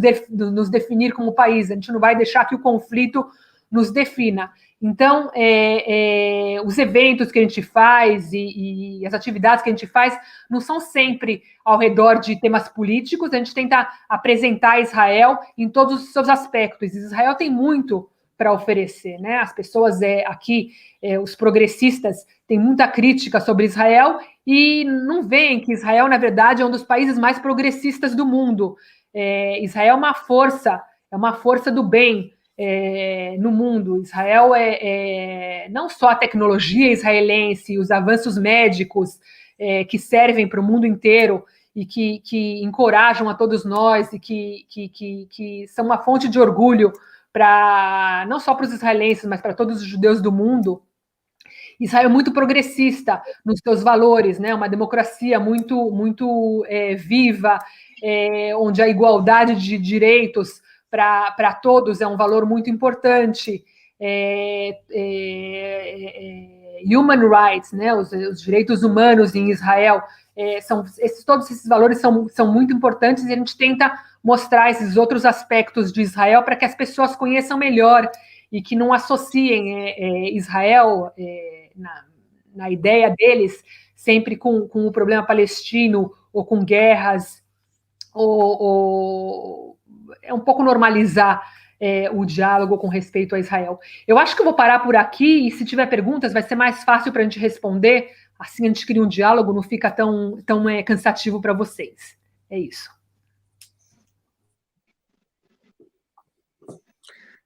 definir como país, a gente não vai deixar que o conflito nos defina. Então, os eventos que a gente faz e as atividades que a gente faz não são sempre ao redor de temas políticos, a gente tenta apresentar Israel em todos os seus aspectos. Israel tem muito para oferecer, né? As pessoas aqui, os progressistas, têm muita crítica sobre Israel e não veem que Israel, na verdade, é um dos países mais progressistas do mundo. Israel é uma força do bem, no mundo. Israel não só a tecnologia israelense, os avanços médicos que servem para o mundo inteiro e que encorajam a todos nós e que são uma fonte de orgulho não só para os israelenses, mas para todos os judeus do mundo. Israel é muito progressista nos seus valores, né? Uma democracia muito, muito viva, onde a igualdade de direitos para todos é um valor muito importante. human rights, né, os direitos humanos em Israel, todos esses valores são muito importantes, e a gente tenta mostrar esses outros aspectos de Israel para que as pessoas conheçam melhor e que não associem Israel na ideia deles sempre com o problema palestino ou com guerras, ou é um pouco normalizar o diálogo com respeito a Israel. Eu acho que eu vou parar por aqui, e se tiver perguntas vai ser mais fácil para a gente responder, assim a gente cria um diálogo, não fica tão cansativo para vocês. É isso.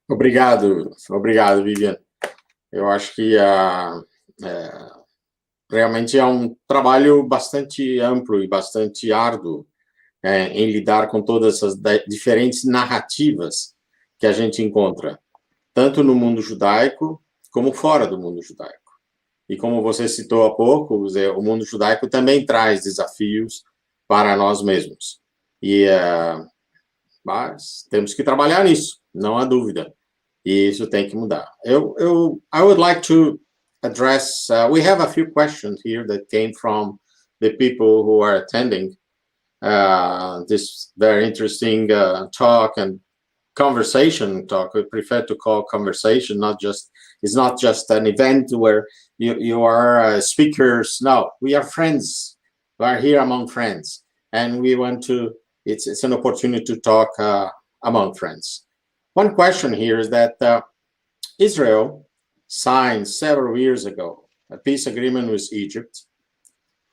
Obrigado, Vivian. Eu acho que realmente é um trabalho bastante amplo e bastante árduo em lidar com todas essas diferentes narrativas que a gente encontra, tanto no mundo judaico como fora do mundo judaico. E como você citou há pouco, o mundo judaico também traz desafios para nós mesmos. Mas temos que trabalhar nisso, não há dúvida. E isso tem que mudar. I would like to address, we have a few questions here that came from the people who are attending this very interesting talk and conversation talk. We prefer to call conversation, it's not just an event where you are speakers. No, we are friends. We are here among friends. And we want to, it's an opportunity to talk among friends. One question here is that Israel signed several years ago a peace agreement with Egypt.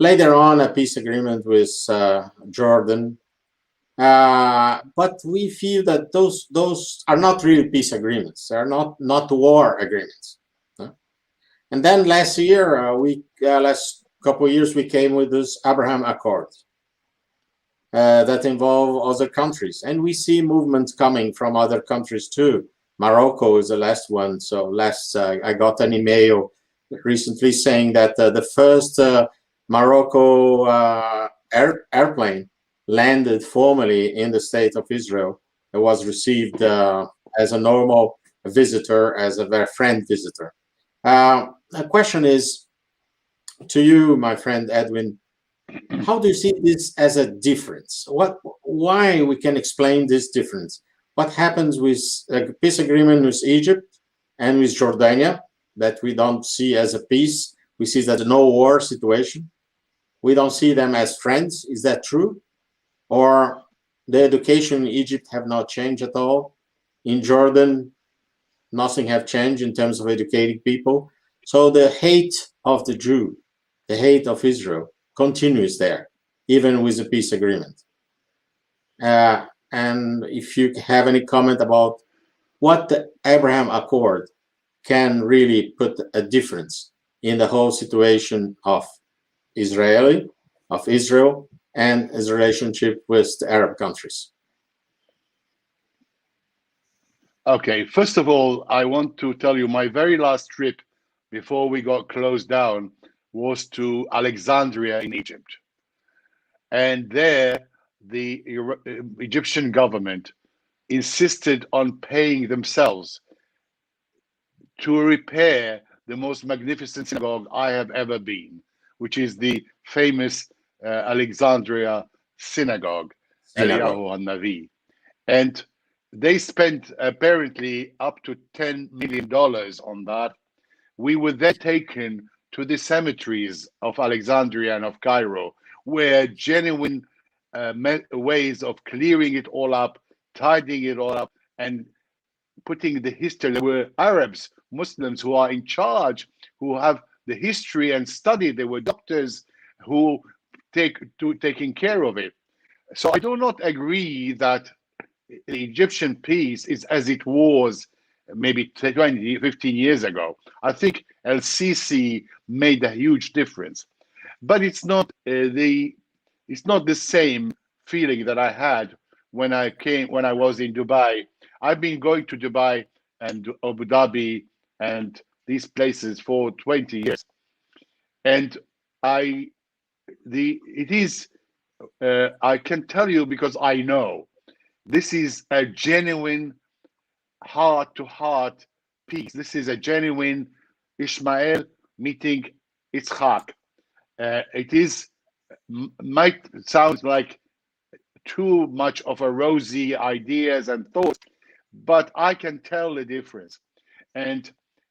Later on, a peace agreement with Jordan. But we feel that those are not really peace agreements. They are not war agreements. And then last year, last couple of years, we came with this Abraham Accord that involve other countries. And we see movements coming from other countries too. Morocco is the last one. So I got an email recently saying that the first Morocco airplane landed formally in the state of Israel. It was received as a normal visitor, as a very friend visitor. The question is to you, my friend Edwin, how do you see this as a difference? Why we can explain this difference? What happens with a peace agreement with Egypt and with Jordania that we don't see as a peace? We see that no war situation. We don't see them as friends. Is that true? Or the education in Egypt have not changed at all? In Jordan, nothing have changed in terms of educating people. So the hate of the Jew, the hate of Israel continues there, even with the peace agreement. And if you have any comment about what the Abraham Accord can really put a difference in the whole situation of Israel and his relationship with the Arab countries. Okay, first of all, I want to tell you my very last trip before we got closed down was to Alexandria in Egypt. And there, the Egyptian government insisted on paying themselves to repair the most magnificent synagogue I have ever been, which is the famous Alexandria synagogue, Eliyahu HaNavi. And they spent apparently up to $10 million on that. We were then taken to the cemeteries of Alexandria and of Cairo, where genuine ways of clearing it all up, tidying it all up, and putting the history. There were Arabs, Muslims who are in charge, who have the history and study. There were doctors who taking care of it. So I do not agree that the Egyptian peace is as it was maybe 20, 15 years ago. I think El-Sisi made a huge difference, but it's not the same feeling that I had when I was in Dubai. I've been going to Dubai and Abu Dhabi and these places for 20 years, and I can tell you because I know this is a genuine heart-to-heart peace. This is a genuine Ishmael meeting Itzhak. Might sound like too much of a rosy ideas and thoughts, but I can tell the difference. And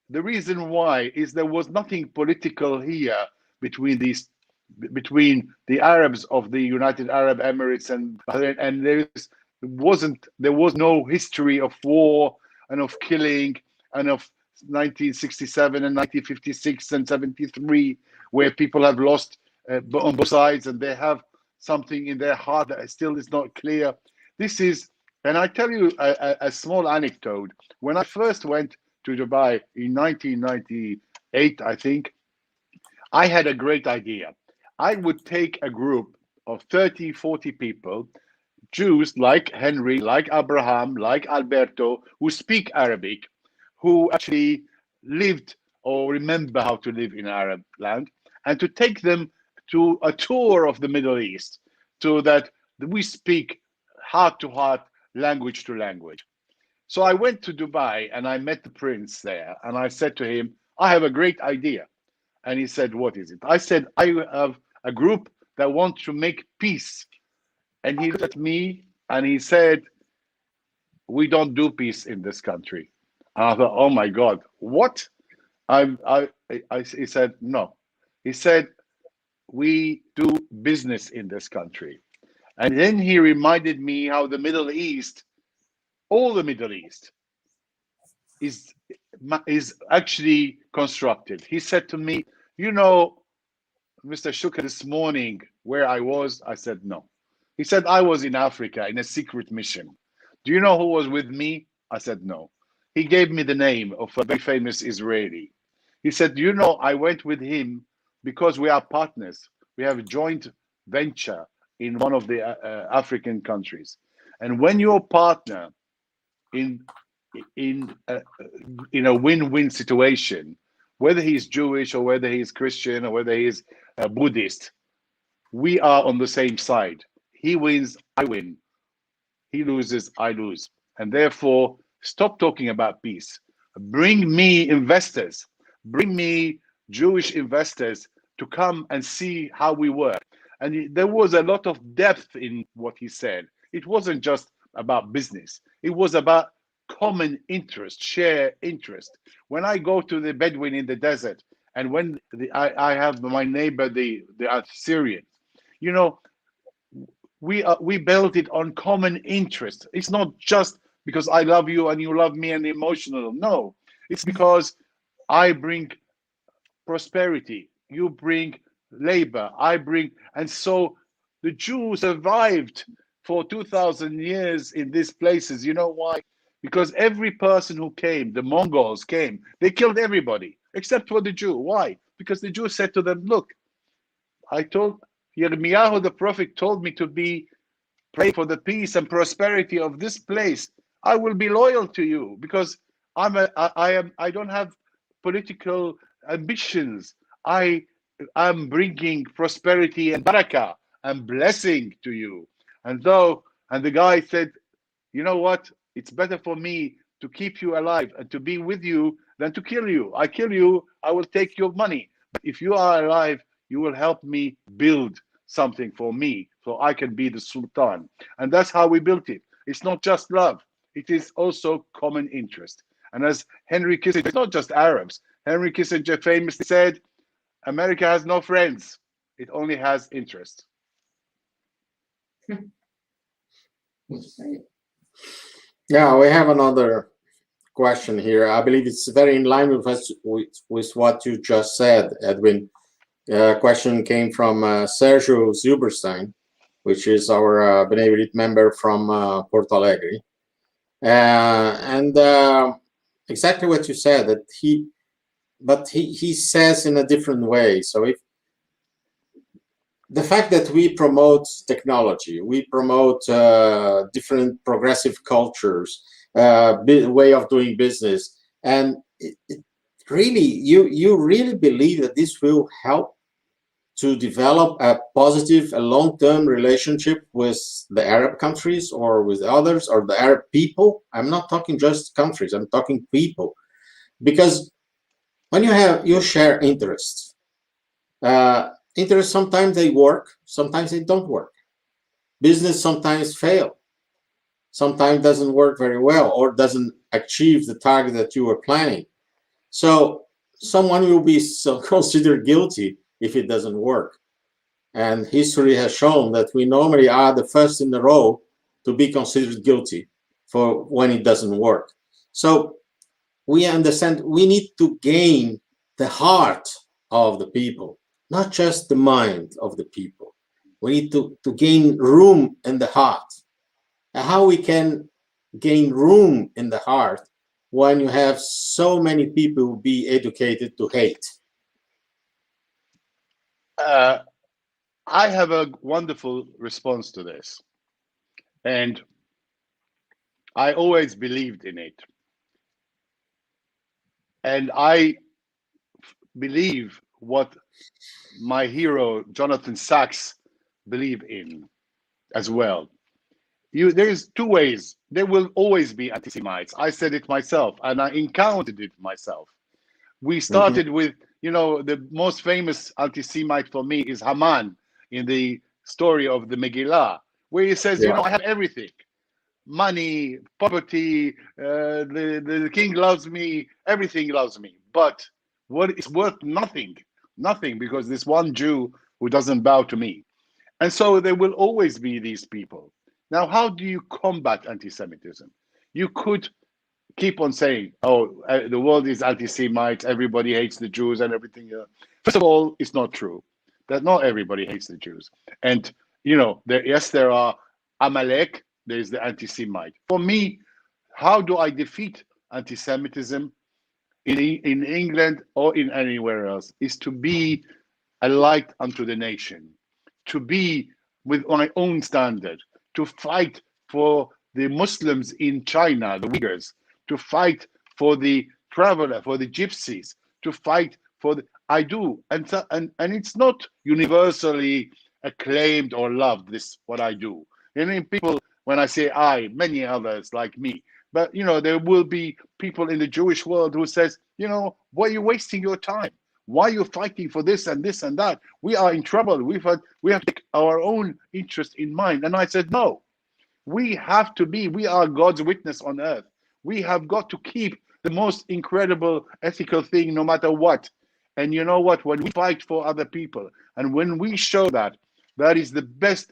the reason why is there was nothing political here between the Arabs of the United Arab Emirates and Bahrain, and there was no history of war and of killing and of 1967 and 1956 and 73 where people have lost on both sides and they have something in their heart that still is not clear. This is, and I tell you a small anecdote. When I first went to Dubai in 1998, I think, I had a great idea. I would take a group of 30, 40 people, Jews like Henry, like Abraham, like Alberto, who speak Arabic, who actually lived or remember how to live in Arab land, and to take them to a tour of the Middle East so that we speak heart to heart, language to language. So I went to Dubai and I met the prince there and I said to him, I have a great idea. And he said, what is it? I said, I have a group that wants to make peace. And he looked at me and he said, we don't do peace in this country. And I thought, oh my God, what? He said, no. He said, we do business in this country. And then he reminded me how the Middle East, all the Middle East, is actually constructed. He said to me, you know, Mr. Shuker, this morning where I was, I said, no. He said, I was in Africa in a secret mission. Do you know who was with me? I said, no. He gave me the name of a very famous Israeli. He said, you know, I went with him because we are partners. We have a joint venture in one of the African countries. And when you're a partner in a win-win situation, whether he's Jewish or whether he's Christian or whether he's Buddhist, we are on the same side. He wins, I win. He loses, I lose. And therefore, stop talking about peace. Bring me investors. Bring me Jewish investors to come and see how we work. And there was a lot of depth in what he said. It wasn't just about business. It was about common interest, share interest. When I go to the Bedouin in the desert, and when I have my neighbor, the Syrian, you know, we built it on common interest. It's not just because I love you and you love me and emotional. No, it's because I bring prosperity, you bring labor, I bring, and so the Jews survived for 2,000 years in these places. You know why? Because every person who came, the Mongols came, they killed everybody except for the Jew. Why? Because the Jew said to them, look, I told Yirmiyahu the prophet told me to pray for the peace and prosperity of this place. I will be loyal to you because I don't have political ambitions. I am bringing prosperity and barakah and blessing to you. And the guy said, you know what? It's better for me to keep you alive and to be with you than to kill you. I kill you, I will take your money. But if you are alive, you will help me build something for me so I can be the Sultan. And that's how we built it. It's not just love. It is also common interest. And as Henry Kissinger, it's not just Arabs. Henry Kissinger famously said, America has no friends. It only has interest. Yeah, we have another question here. I believe it's very in line with what you just said, Edwin. Question came from Sergio Zilberstein, which is our Benevolent member from Porto Alegre. And exactly what you said, that he says in a different way. So if the fact that we promote technology, we promote different progressive cultures, way of doing business, and really, you really believe that this will help to develop a positive, a long-term relationship with the Arab countries or with others or the Arab people? I'm not talking just countries, I'm talking people. Because when you share interests, interests sometimes they work, sometimes they don't work. Business sometimes fail, sometimes doesn't work very well, or doesn't achieve the target that you were planning. So someone will be considered guilty if it doesn't work. And history has shown that we normally are the first in the row to be considered guilty for when it doesn't work. So we understand we need to gain the heart of the people, not just the mind of the people. We need to gain room in the heart. And how we can gain room in the heart when you have so many people be educated to hate? I have a wonderful response to this. And I always believed in it. And I believe what my hero, Jonathan Sachs, believed in as well. There's two ways. There will always be anti-Semites. I said it myself, and I encountered it myself. We started with, the most famous anti-Semite for me is Haman in the story of the Megillah, where he says, I have everything. Money, property, the king loves me, everything loves me. But what is worth nothing, because this one Jew who doesn't bow to me. And so there will always be these people. Now, how do you combat anti-Semitism? You could keep on saying, the world is anti-Semite, everybody hates the Jews and everything. First of all, it's not true that not everybody hates the Jews. And, there are Amalek, there's the anti-Semite. For me, how do I defeat anti-Semitism in England or in anywhere else is to be a light unto the nation, to be with my own standard, to fight for the Muslims in China, the Uyghurs, to fight for the traveler, for the gypsies, to fight for the, I do. And it's not universally acclaimed or loved, this, what I do. People, when I say I, many others like me, but, there will be people in the Jewish world who says, why are you wasting your time? Why are you fighting for this and this and that? We are in trouble. We have to take our own interest in mind. And I said, no, we are God's witness on earth. We have got to keep the most incredible ethical thing no matter what. And you know what? When we fight for other people and when we show that, that is the best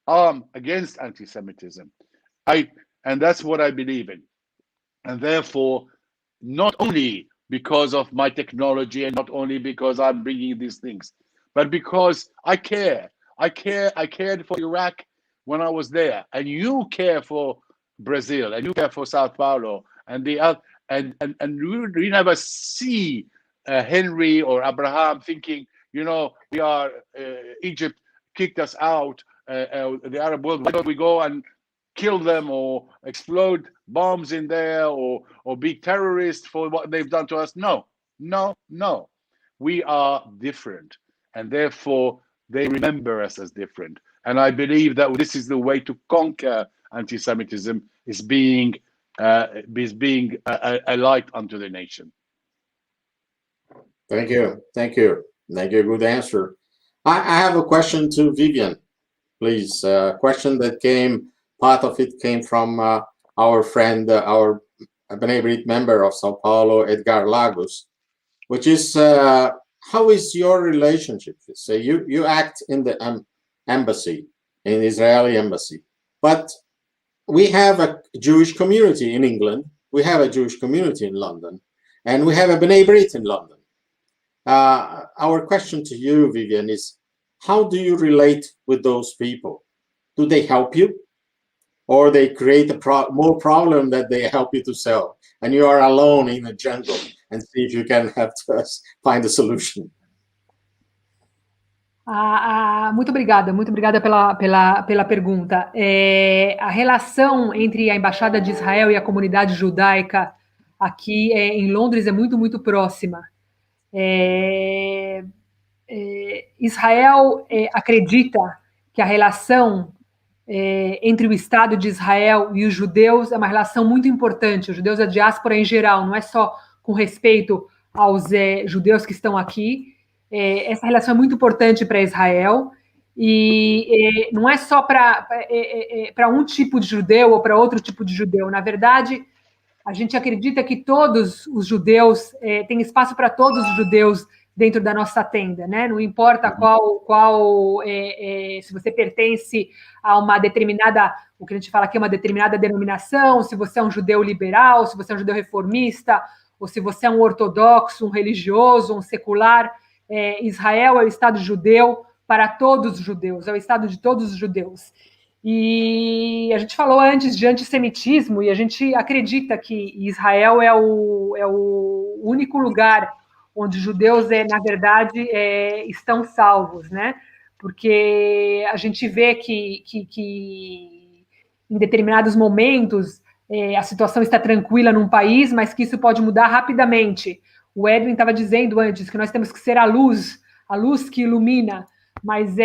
arm against anti-Semitism. And that's what I believe in. And therefore, not only because of my technology and not only because I'm bringing these things, but because I care. I cared for Iraq when I was there, and you care for Brazil, and you care for Sao Paulo, and we never see Henry or Abraham thinking, we are Egypt kicked us out, the Arab world. Why don't we go and kill them or explode bombs in there or be terrorists for what they've done to us? No. We are different, and therefore they remember us as different. And I believe that this is the way to conquer anti-Semitism, is being a light unto the nation. Thank you. Good answer. I have a question to Vivian, please. A question that part of it came from our friend, our B'nai Brit member of Sao Paulo, Edgar Lagos, which is, how is your relationship? So you act in the embassy, in the Israeli embassy, but we have a Jewish community in England, we have a Jewish community in London, and we have a B'nai Brit in London. Our question to you, Vivian, is how do you relate with those people? Do they help you? Or they create more problem that they help you to solve, and you are alone in the jungle and see if you can help us find a solution. Muito obrigada pela pergunta. A relação entre a Embaixada de Israel e a comunidade judaica aqui em Londres é muito, muito próxima. Israel acredita que a relação entre o Estado de Israel e os judeus é uma relação muito importante, os judeus da diáspora em geral, não é só com respeito aos judeus que estão aqui. Essa relação é muito importante para Israel, e não é só para um tipo de judeu ou para outro tipo de judeu. Na verdade, a gente acredita que todos os judeus, tem espaço para todos os judeus dentro da nossa tenda, né? Não importa se você pertence a uma determinada, o que a gente fala aqui é uma determinada denominação, se você é um judeu liberal, se você é um judeu reformista, ou se você é um ortodoxo, um religioso, um secular. Israel é o Estado judeu para todos os judeus, é o Estado de todos os judeus. E a gente falou antes de antissemitismo, e a gente acredita que Israel é o único lugar onde os judeus, na verdade, estão salvos, né? Porque a gente vê que em determinados momentos a situação está tranquila num país, mas que isso pode mudar rapidamente. O Edwin estava dizendo antes que nós temos que ser a luz que ilumina, mas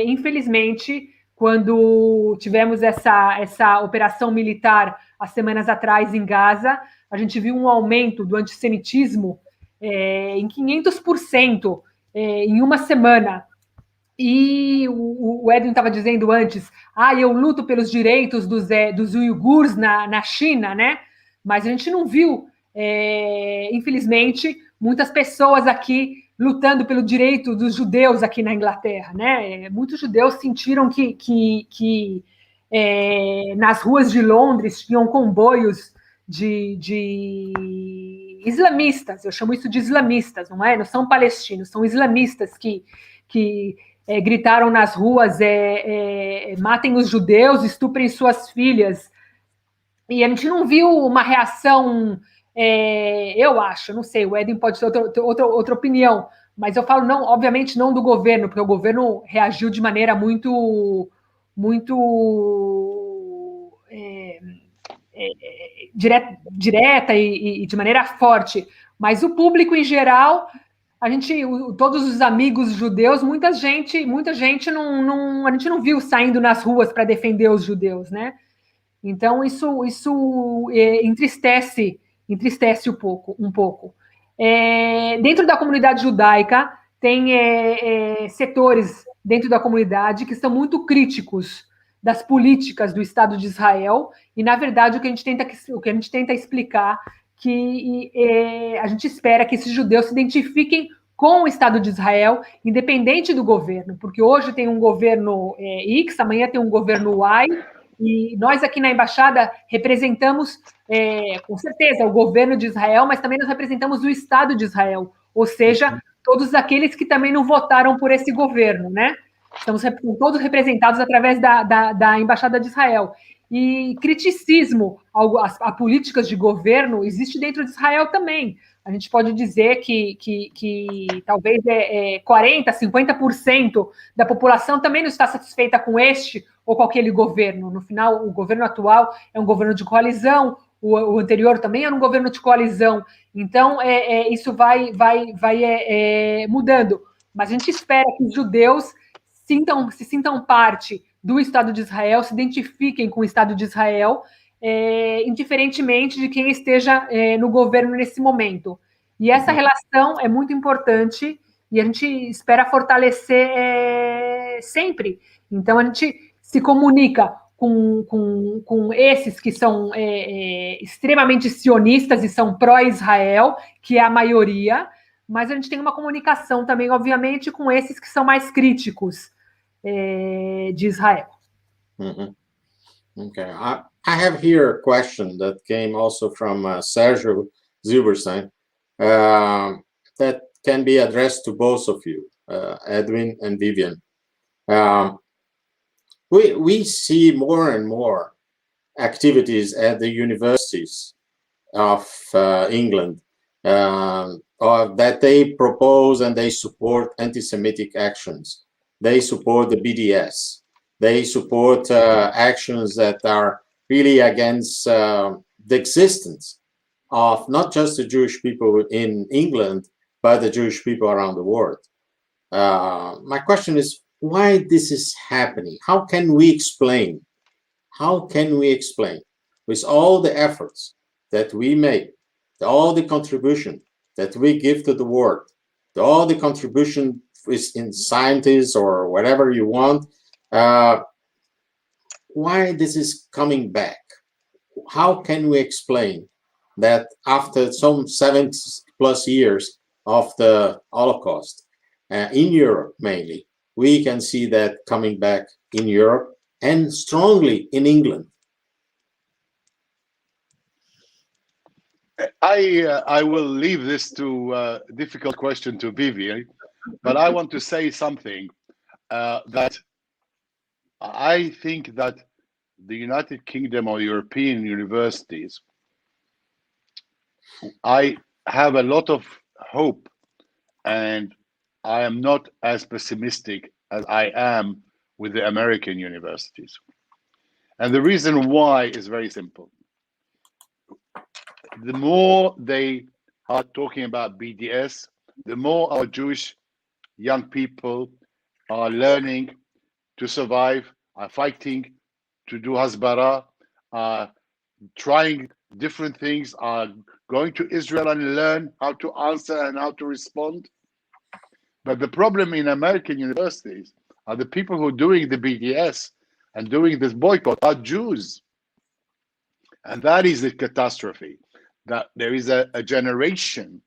infelizmente, quando tivemos essa operação militar há semanas atrás em Gaza, a gente viu um aumento do antissemitismo em 500% em uma semana. E o Edwin estava dizendo antes, eu luto pelos direitos dos uigures na China, né? Mas a gente não viu, infelizmente, muitas pessoas aqui lutando pelo direito dos judeus aqui na Inglaterra, né? Muitos judeus sentiram que nas ruas de Londres tinham comboios de islamistas, eu chamo isso de islamistas, não são palestinos, são islamistas que gritaram nas ruas, matem os judeus, estuprem suas filhas. E a gente não viu uma reação, eu acho, não sei, o Edwin pode ter outra opinião, mas eu falo, não, obviamente não do governo, porque o governo reagiu de maneira muito direta e de maneira forte, mas o público em geral, todos os amigos judeus, muita gente a gente não viu saindo nas ruas para defender os judeus, né? Então isso entristece um pouco. Dentro da comunidade judaica tem setores dentro da comunidade que são muito críticos das políticas do Estado de Israel, e na verdade o que a gente tenta explicar que a gente espera que esses judeus se identifiquem com o Estado de Israel, independente do governo, porque hoje tem um governo X, amanhã tem um governo Y, e nós aqui na Embaixada representamos, com certeza, o governo de Israel, mas também nós representamos o Estado de Israel, ou seja, todos aqueles que também não votaram por esse governo, né? Estamos todos representados através da Embaixada de Israel. E criticismo a políticas de governo existe dentro de Israel também. A gente pode dizer que talvez 40%, 50% da população também não está satisfeita com este ou com aquele governo. No final, o governo atual é um governo de coalizão, o anterior também era um governo de coalizão. Então, isso vai mudando. Mas a gente espera que os judeus se sintam parte do Estado de Israel, se identifiquem com o Estado de Israel, indiferentemente de quem esteja no governo nesse momento. E essa relação é muito importante e a gente espera fortalecer sempre. Então, a gente se comunica com esses que são extremamente sionistas e são pró-Israel, que é a maioria, mas a gente tem uma comunicação também, obviamente, com esses que são mais críticos de Israel. Mm-hmm. Okay. I have here a question that came also from Sergio Zilberstein that can be addressed to both of you, Edwin and Vivian. We see more and more activities at the universities of England that they propose and they support anti-Semitic actions. They support the BDS. They support actions that are really against the existence of not just the Jewish people in England, but the Jewish people around the world. My question is, why this is happening? How can we explain? How can we explain with all the efforts that we make, all the contribution that we give to the world, all the contribution is in scientists or whatever you want, why this is coming back? How can we explain that after some 70 plus years of the Holocaust, in Europe mainly, we can see that coming back in Europe and strongly in England? I will leave this to difficult question to Vivian, but I want to say something that I think that the United Kingdom or European universities, I have a lot of hope, and I am not as pessimistic as I am with the American universities. And the reason why is very simple. The more they are talking about BDS, the more our Jewish young people are learning to survive, are fighting to do hasbara, are trying different things, are going to Israel and learn how to answer and how to respond. But the problem in American universities are the people who are doing the BDS and doing this boycott are Jews. And that is a catastrophe, that there is a generation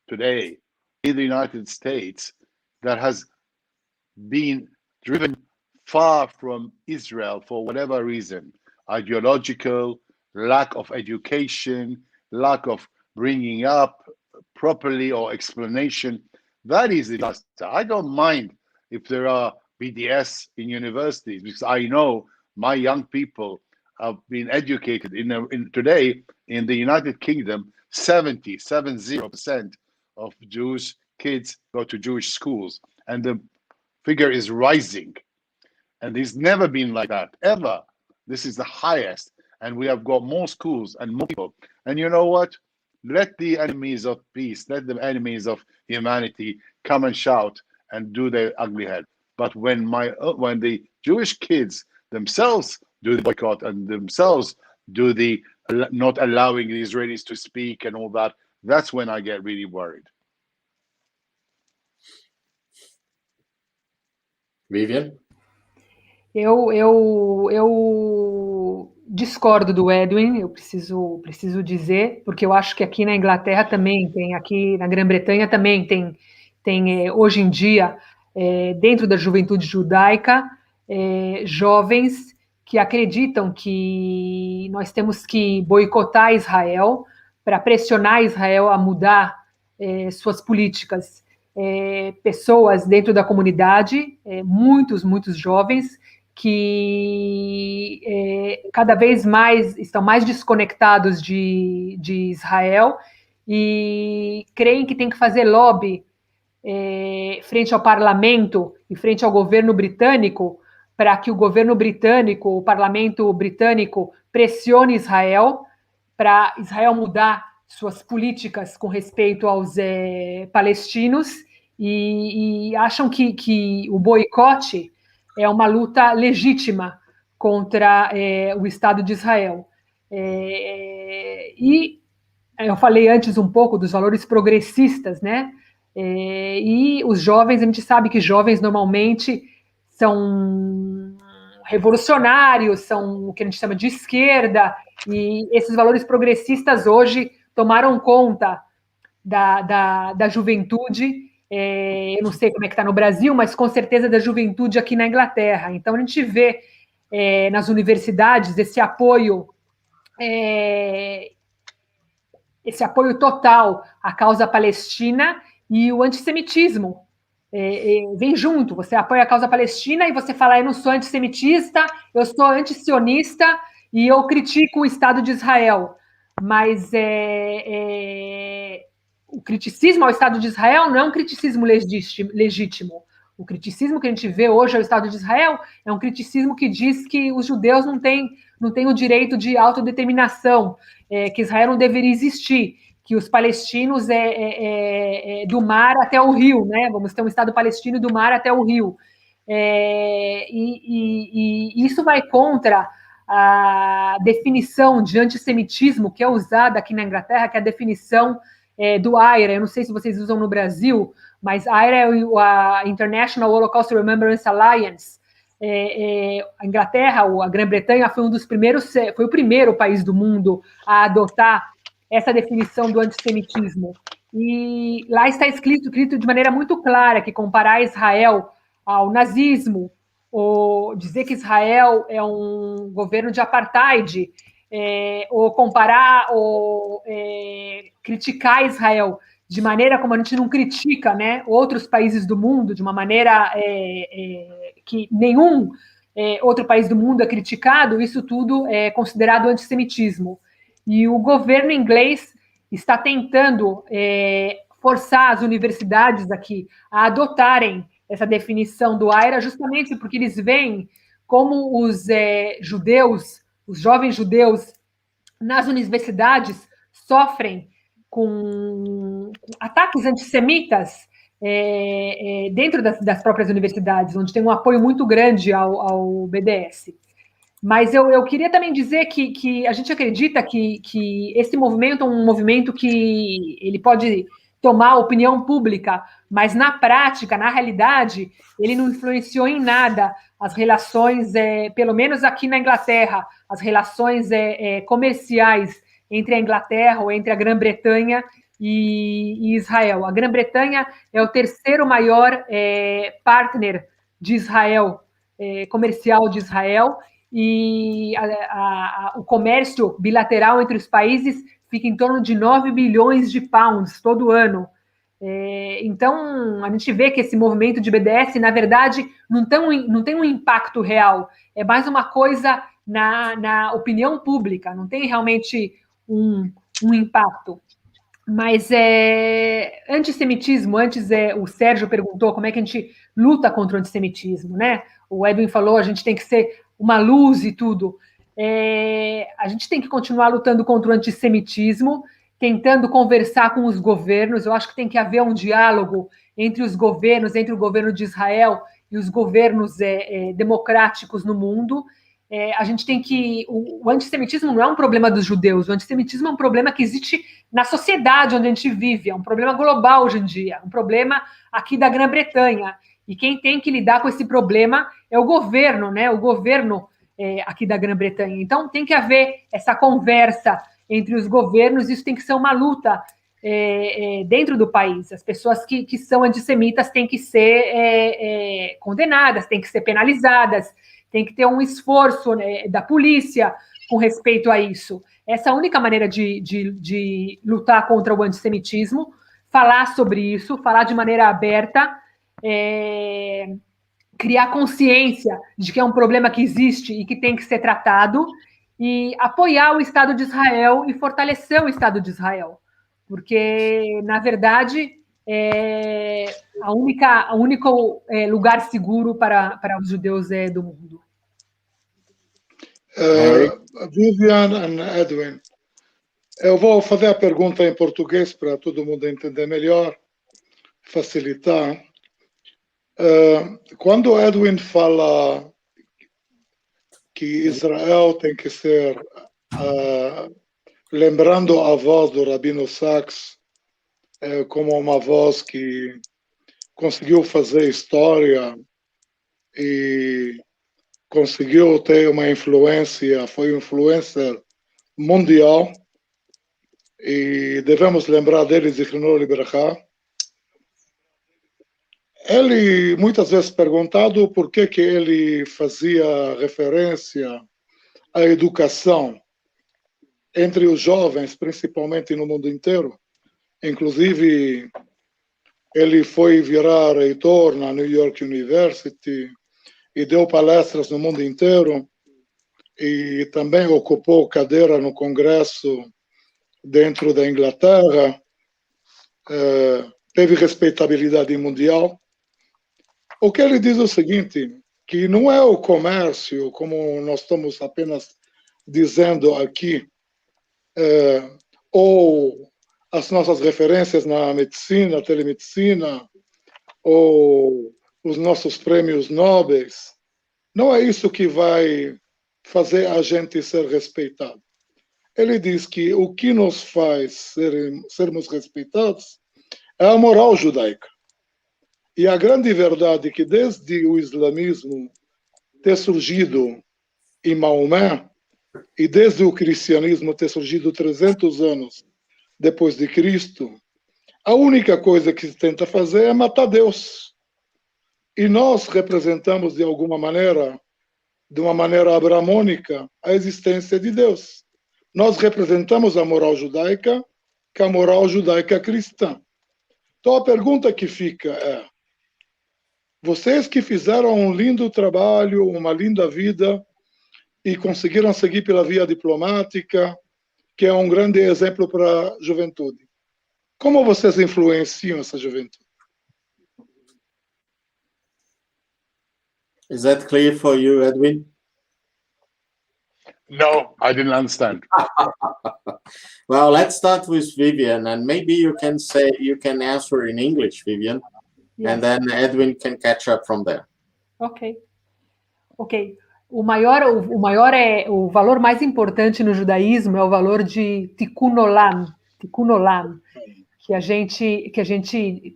today in the United States that has been driven far from Israel for whatever reason, ideological, lack of education, lack of bringing up properly or explanation. That is a disaster. I don't mind if there are BDS in universities, because I know my young people have been educated today in the United Kingdom. 70% of Jewish kids go to Jewish schools, and the figure is rising. And it's never been like that, ever. This is the highest, and we have got more schools and more people. And you know what? Let the enemies of peace, let the enemies of humanity come and shout and do their ugly head. But when the Jewish kids themselves do the boycott and themselves do the not allowing the Israelis to speak and all that, that's when I get really worried. Vivian? Eu discordo do Edwin, eu preciso dizer, porque eu acho que aqui na Inglaterra também tem, aqui na Grã-Bretanha também tem hoje em dia, dentro da juventude judaica, jovens que acreditam que nós temos que boicotar Israel para pressionar Israel a mudar suas políticas. Pessoas dentro da comunidade, muitos jovens, que cada vez mais estão mais desconectados de Israel e creem que tem que fazer lobby frente ao parlamento e frente ao governo britânico para que o governo britânico, o parlamento britânico, pressione Israel para Israel mudar suas políticas com respeito aos palestinos e acham que o boicote é uma luta legítima contra o Estado de Israel. E eu falei antes um pouco dos valores progressistas, né? E os jovens, a gente sabe que jovens normalmente são revolucionários, são o que a gente chama de esquerda, e esses valores progressistas hoje tomaram conta da juventude. Eu não sei como é que está no Brasil, mas com certeza da juventude aqui na Inglaterra. Então a gente vê nas universidades esse apoio total à causa palestina, e o antissemitismo vem junto. Você apoia a causa palestina e você fala: eu não sou antissemitista, eu sou antissionista e eu critico o Estado de Israel. Mas o criticismo ao Estado de Israel não é um criticismo legítimo. O criticismo que a gente vê hoje ao Estado de Israel é um criticismo que diz que os judeus não têm o direito de autodeterminação, que Israel não deveria existir, que os palestinos do mar até o rio, né? Vamos ter um Estado palestino do mar até o rio. E isso vai contra a definição de antissemitismo que é usada aqui na Inglaterra, que é a definição do IHRA. Eu não sei se vocês usam no Brasil, mas IHRA é a International Holocaust Remembrance Alliance. A Inglaterra, ou a Grã-Bretanha, foi o primeiro país do mundo a adotar essa definição do antissemitismo. E lá está escrito de maneira muito clara que comparar Israel ao nazismo, ou dizer que Israel é um governo de apartheid, ou comparar, ou criticar Israel de maneira como a gente não critica, né, outros países do mundo, de uma maneira que nenhum outro país do mundo é criticado, isso tudo é considerado antissemitismo. E o governo inglês está tentando forçar as universidades aqui a adotarem essa definição do IHRA, justamente porque eles veem como os judeus, os jovens judeus nas universidades sofrem com ataques antissemitas dentro das próprias universidades, onde tem um apoio muito grande ao BDS. Mas eu queria também dizer que a gente acredita que esse movimento é um movimento que ele pode tomar opinião pública, mas na prática, na realidade, ele não influenciou em nada as relações, pelo menos aqui na Inglaterra, as relações comerciais entre a Inglaterra ou entre a Grã-Bretanha e Israel. A Grã-Bretanha é o terceiro maior partner de Israel, comercial de Israel, e o comércio bilateral entre os países fica em torno de 9 bilhões de pounds todo ano. Então, a gente vê que esse movimento de BDS, na verdade, não tem um impacto real, é mais uma coisa na opinião pública, não tem realmente um impacto. Mas antissemitismo, antes o Sérgio perguntou como é que a gente luta contra o antissemitismo, né? O Edwin falou, a gente tem que ser uma luz e tudo. A gente tem que continuar lutando contra o antissemitismo, tentando conversar com os governos. Eu acho que tem que haver um diálogo entre os governos, entre o governo de Israel e os governos democráticos no mundo. A gente tem que... O antissemitismo não é um problema dos judeus, o antissemitismo é um problema que existe na sociedade onde a gente vive, é um problema global hoje em dia, um problema aqui da Grã-Bretanha. E quem tem que lidar com esse problema é o governo, né? O governo aqui da Grã-Bretanha. Então, tem que haver essa conversa entre os governos, isso tem que ser uma luta dentro do país. As pessoas que são antissemitas têm que ser condenadas, têm que ser penalizadas, tem que ter um esforço da polícia com respeito a isso. Essa é a única maneira de lutar contra o antissemitismo, falar sobre isso, falar de maneira aberta, criar consciência de que é um problema que existe e que tem que ser tratado, e apoiar o Estado de Israel e fortalecer o Estado de Israel. Porque, na verdade, o único lugar seguro para os judeus do mundo. Vivian e Edwin, eu vou fazer a pergunta em português para todo mundo entender melhor, facilitar. Quando Edwin fala que Israel tem que ser, lembrando a voz do Rabino Sachs, como uma voz que conseguiu fazer história e conseguiu ter uma influência, foi um influencer mundial, e devemos lembrar dele, Zichrono Libraha. Ele, muitas vezes perguntado por que ele fazia referência à educação entre os jovens, principalmente no mundo inteiro. Inclusive, ele foi virar reitor na New York University e deu palestras no mundo inteiro, e também ocupou cadeira no Congresso dentro da Inglaterra, teve respeitabilidade mundial. O que ele diz é o seguinte, que não é o comércio, como nós estamos apenas dizendo aqui, ou as nossas referências na medicina, telemedicina, ou os nossos prêmios nobres, não é isso que vai fazer a gente ser respeitado. ele diz que o que nos faz sermos respeitados é a moral judaica. E a grande verdade é que desde o islamismo ter surgido em Maomé, e desde o cristianismo ter surgido 300 anos depois de Cristo, a única coisa que se tenta fazer é matar Deus. E nós representamos, de alguma maneira, de uma maneira abramônica, a existência de Deus. Nós representamos a moral judaica, que é a moral judaica cristã. Então a pergunta que fica é: vocês que fizeram um lindo trabalho, uma linda vida, e conseguiram seguir pela via diplomática, que é um grande exemplo para a juventude, como vocês influenciam essa juventude? Is that clear for you, Edwin? No, I didn't understand. Well, let's start with Vivian, and maybe you can answer in English, Vivian, Yes. and then Edwin can catch up from there. Ok. O valor mais importante no judaísmo é o valor de tikkun olam, que a gente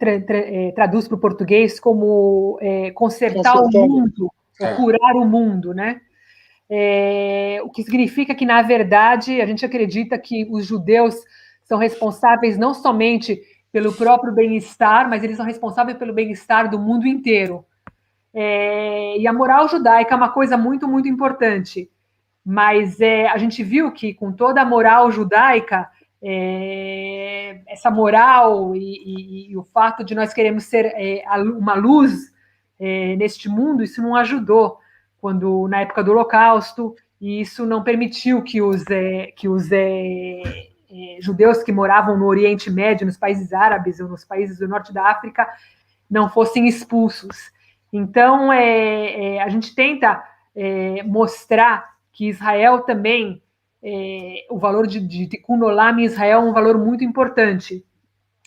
traduz para o português como consertar o mundo, ou curar o mundo, né? O que significa que, na verdade, a gente acredita que os judeus são responsáveis não somente pelo próprio bem-estar, mas eles são responsáveis pelo bem-estar do mundo inteiro. E a moral judaica é uma coisa muito, muito importante. Mas a gente viu que, com toda a moral judaica, essa moral e o fato de nós queremos ser uma luz neste mundo, isso não ajudou na época do Holocausto, e isso não permitiu que os judeus que moravam no Oriente Médio, nos países árabes ou nos países do norte da África, não fossem expulsos. Então, a gente tenta mostrar que Israel também, o valor de tikkun olam em Israel é um valor muito importante.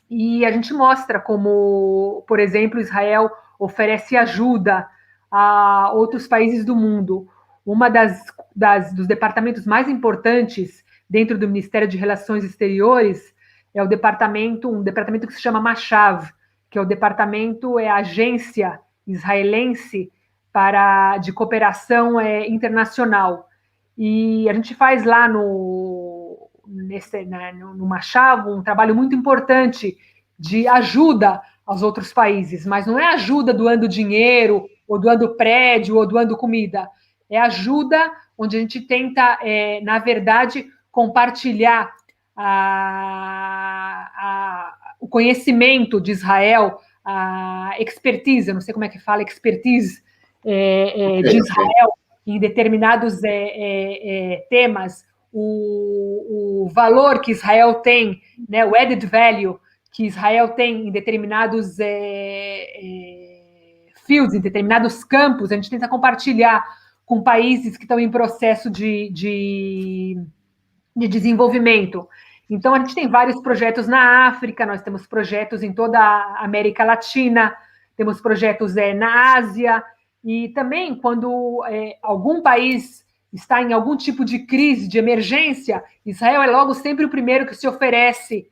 E a gente mostra como, por exemplo, Israel oferece ajuda a outros países do mundo. Uma dos departamentos mais importantes dentro do Ministério de Relações Exteriores é um departamento que se chama Mashav, que é a agência israelense de cooperação internacional. E a gente faz lá no Mashav um trabalho muito importante de ajuda aos outros países, mas não é ajuda doando dinheiro, ou doando prédio, ou doando comida. É ajuda onde a gente tenta, na verdade, compartilhar o conhecimento de Israel, a expertise, eu não sei como é que fala, expertise de Israel em determinados temas, o valor que Israel tem, né, o added value que Israel tem em determinados fields, em determinados campos, a gente tenta compartilhar com países que estão em processo de desenvolvimento. Então, a gente tem vários projetos na África, nós temos projetos em toda a América Latina, temos projetos na Ásia, e também quando algum país está em algum tipo de crise, de emergência, Israel é logo sempre o primeiro que se oferece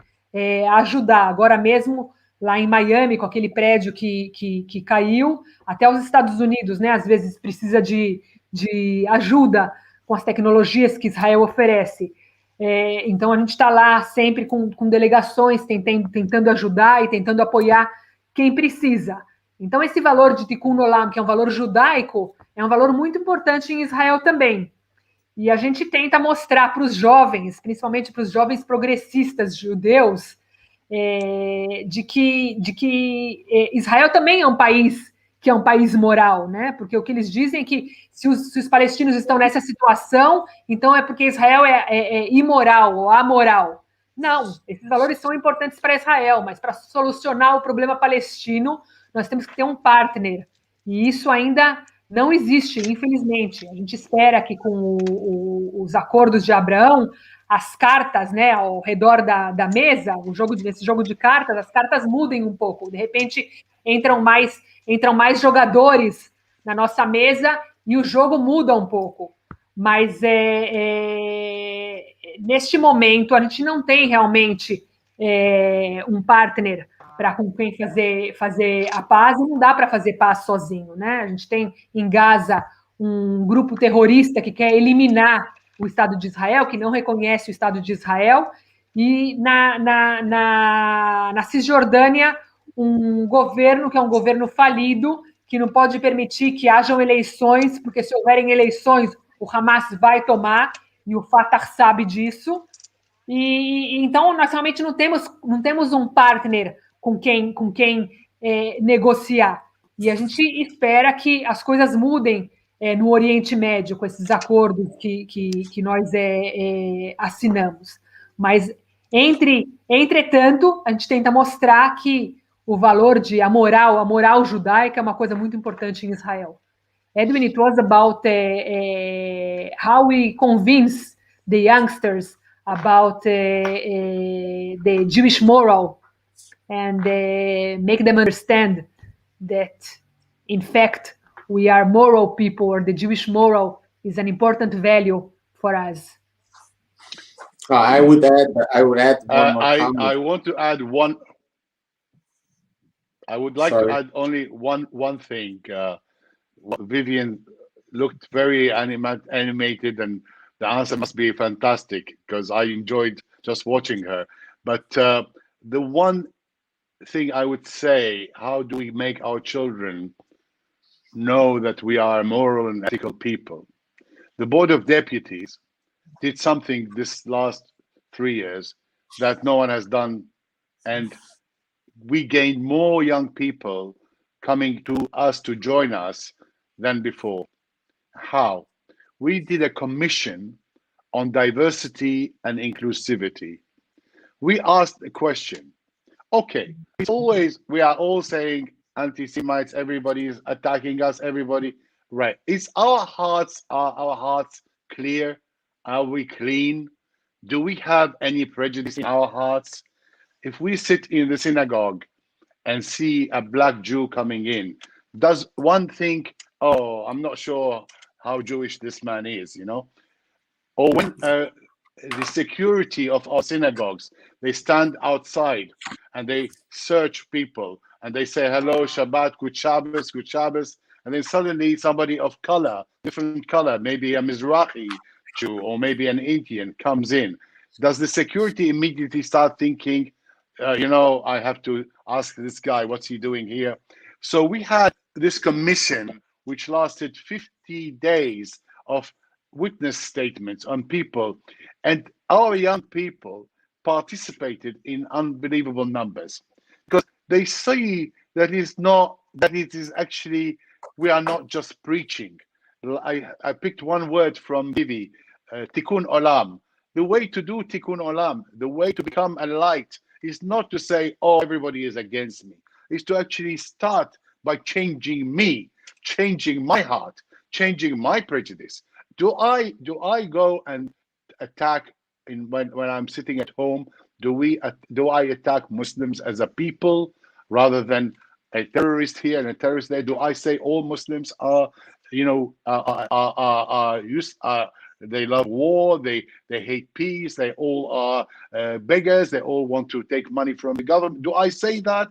a ajudar. Agora mesmo, lá em Miami, com aquele prédio que caiu, até os Estados Unidos, né, às vezes precisa de ajuda com as tecnologias que Israel oferece. Então, a gente está lá sempre com delegações, tentando ajudar e tentando apoiar quem precisa. Então, esse valor de tikkun olam, que é um valor judaico, é um valor muito importante em Israel também. E a gente tenta mostrar para os jovens, principalmente para os jovens progressistas judeus, de que Israel também é um país que é um país moral, né? Porque o que eles dizem é que se os palestinos estão nessa situação, então é porque Israel é imoral ou amoral. Não, esses valores são importantes para Israel, mas para solucionar o problema palestino, nós temos que ter um partner. E isso ainda não existe, infelizmente. A gente espera que com os acordos de Abraão, as cartas, né, ao redor da mesa, nesse jogo de cartas, as cartas mudem um pouco. De repente, entram mais jogadores na nossa mesa e o jogo muda um pouco. Mas neste momento, a gente não tem realmente um partner para com quem fazer a paz, e não dá para fazer paz sozinho, né? A gente tem em Gaza um grupo terrorista que quer eliminar o Estado de Israel, que não reconhece o Estado de Israel, e na Cisjordânia, um governo que é um governo falido, que não pode permitir que hajam eleições, porque se houverem eleições, o Hamas vai tomar, e o Fatah sabe disso. E então nós realmente não temos um partner com quem negociar. E a gente espera que as coisas mudem no Oriente Médio com esses acordos que nós assinamos. Mas, entretanto, a gente tenta mostrar que o valor a moral judaica é uma coisa muito importante em Israel. Edwin, it was about how we convince the youngsters about the Jewish moral and make them understand that, in fact, we are moral people, or the Jewish moral is an important value for us. I would add one more comment. I want to add one. I would like to add only one thing. Vivian looked very animated, and the answer must be fantastic because I enjoyed just watching her. But the one thing I would say, how do we make our children know that we are moral and ethical people? The Board of Deputies did something this last 3 years that no one has done, and we gained more young people coming to us to join us than before. How? We did a commission on diversity and inclusivity. We asked a question. Okay, we are all saying anti-Semites, everybody is attacking us, everybody, right? Is our hearts clear? Are we clean? Do we have any prejudice in our hearts? If we sit in the synagogue and see a black Jew coming in, does one think, oh, I'm not sure how Jewish this man is, you know? Or when the security of our synagogues, they stand outside and they search people and they say, hello, Shabbat, good Shabbos, and then suddenly somebody of color, different color, maybe a Mizrahi Jew or maybe an Indian comes in. Does the security immediately start thinking, I have to ask this guy, what's he doing here? So we had this commission, which lasted 50 days of witness statements on people, and our young people participated in unbelievable numbers because they see that it is actually, we are not just preaching. I picked one word from Vivi, tikkun olam. The way to do tikkun olam, the way to become a light, is not to say, oh, everybody is against me. Is to actually start by changing me, changing my heart, changing my prejudice. Do I go and attack when I'm sitting at home? Do I attack Muslims as a people rather than a terrorist here and a terrorist there? Do I say all Muslims are they love war, they hate peace, they all are beggars, they all want to take money from the government? Do I say that?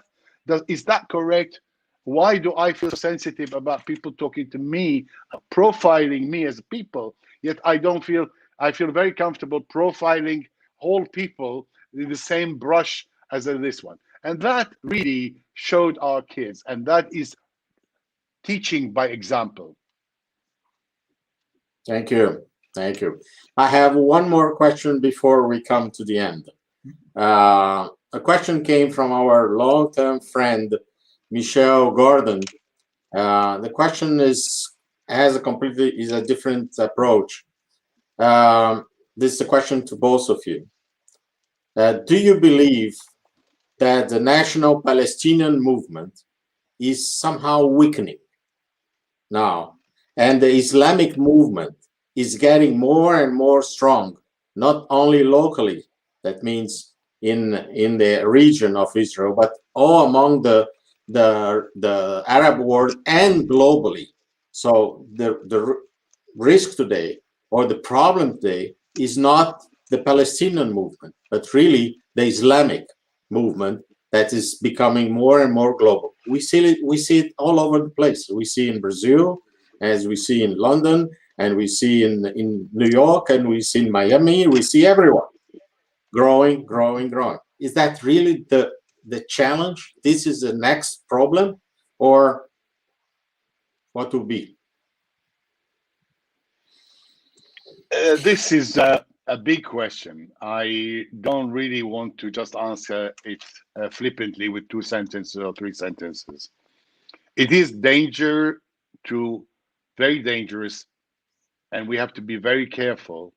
Is that correct? Why do I feel sensitive about people talking to me, profiling me as people, yet I feel very comfortable profiling whole people with the same brush as this one? And that really showed our kids, and that is teaching by example. Thank you. I have one more question before we come to the end. A question came from our long-term friend, Michelle Gordon. The question is a different approach. This is a question to both of you. Do you believe that the national Palestinian movement is somehow weakening now, and the Islamic movement is getting more and more strong, not only locally, that means in the region of Israel, but all among the Arab world and globally? So the risk today, or the problem today, is not the Palestinian movement, but really the Islamic movement that is becoming more and more global. We see it all over the place. We see in Brazil, as we see in London, and we see in New York, and we see in Miami. We see everywhere growing. Is that really the challenge? This is the next problem, or what will be? This is a big question. I don't really want to just answer it flippantly with 2 sentences or 3 sentences. It is very dangerous, and we have to be very careful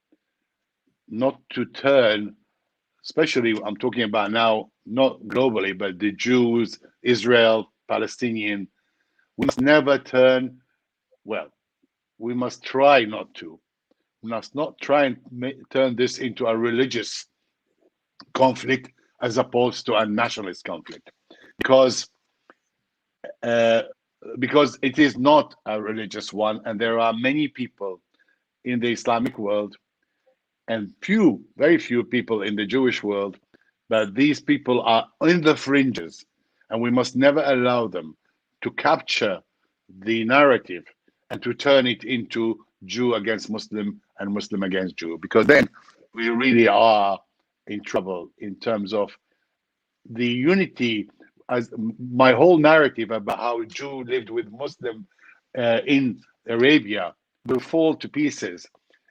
not to turn, especially I'm talking about now, not globally, but the Jews, Israel, Palestinian. We must never turn, well, we must try not to. We must not try and turn this into a religious conflict as opposed to a nationalist conflict, because it is not a religious one, and there are many people in the Islamic world and very few people in the Jewish world, but these people are in the fringes, and we must never allow them to capture the narrative and to turn it into Jew against Muslim and Muslim against Jew, because then we really are in trouble in terms of the unity. As my whole narrative about how a Jew lived with Muslim in Arabia will fall to pieces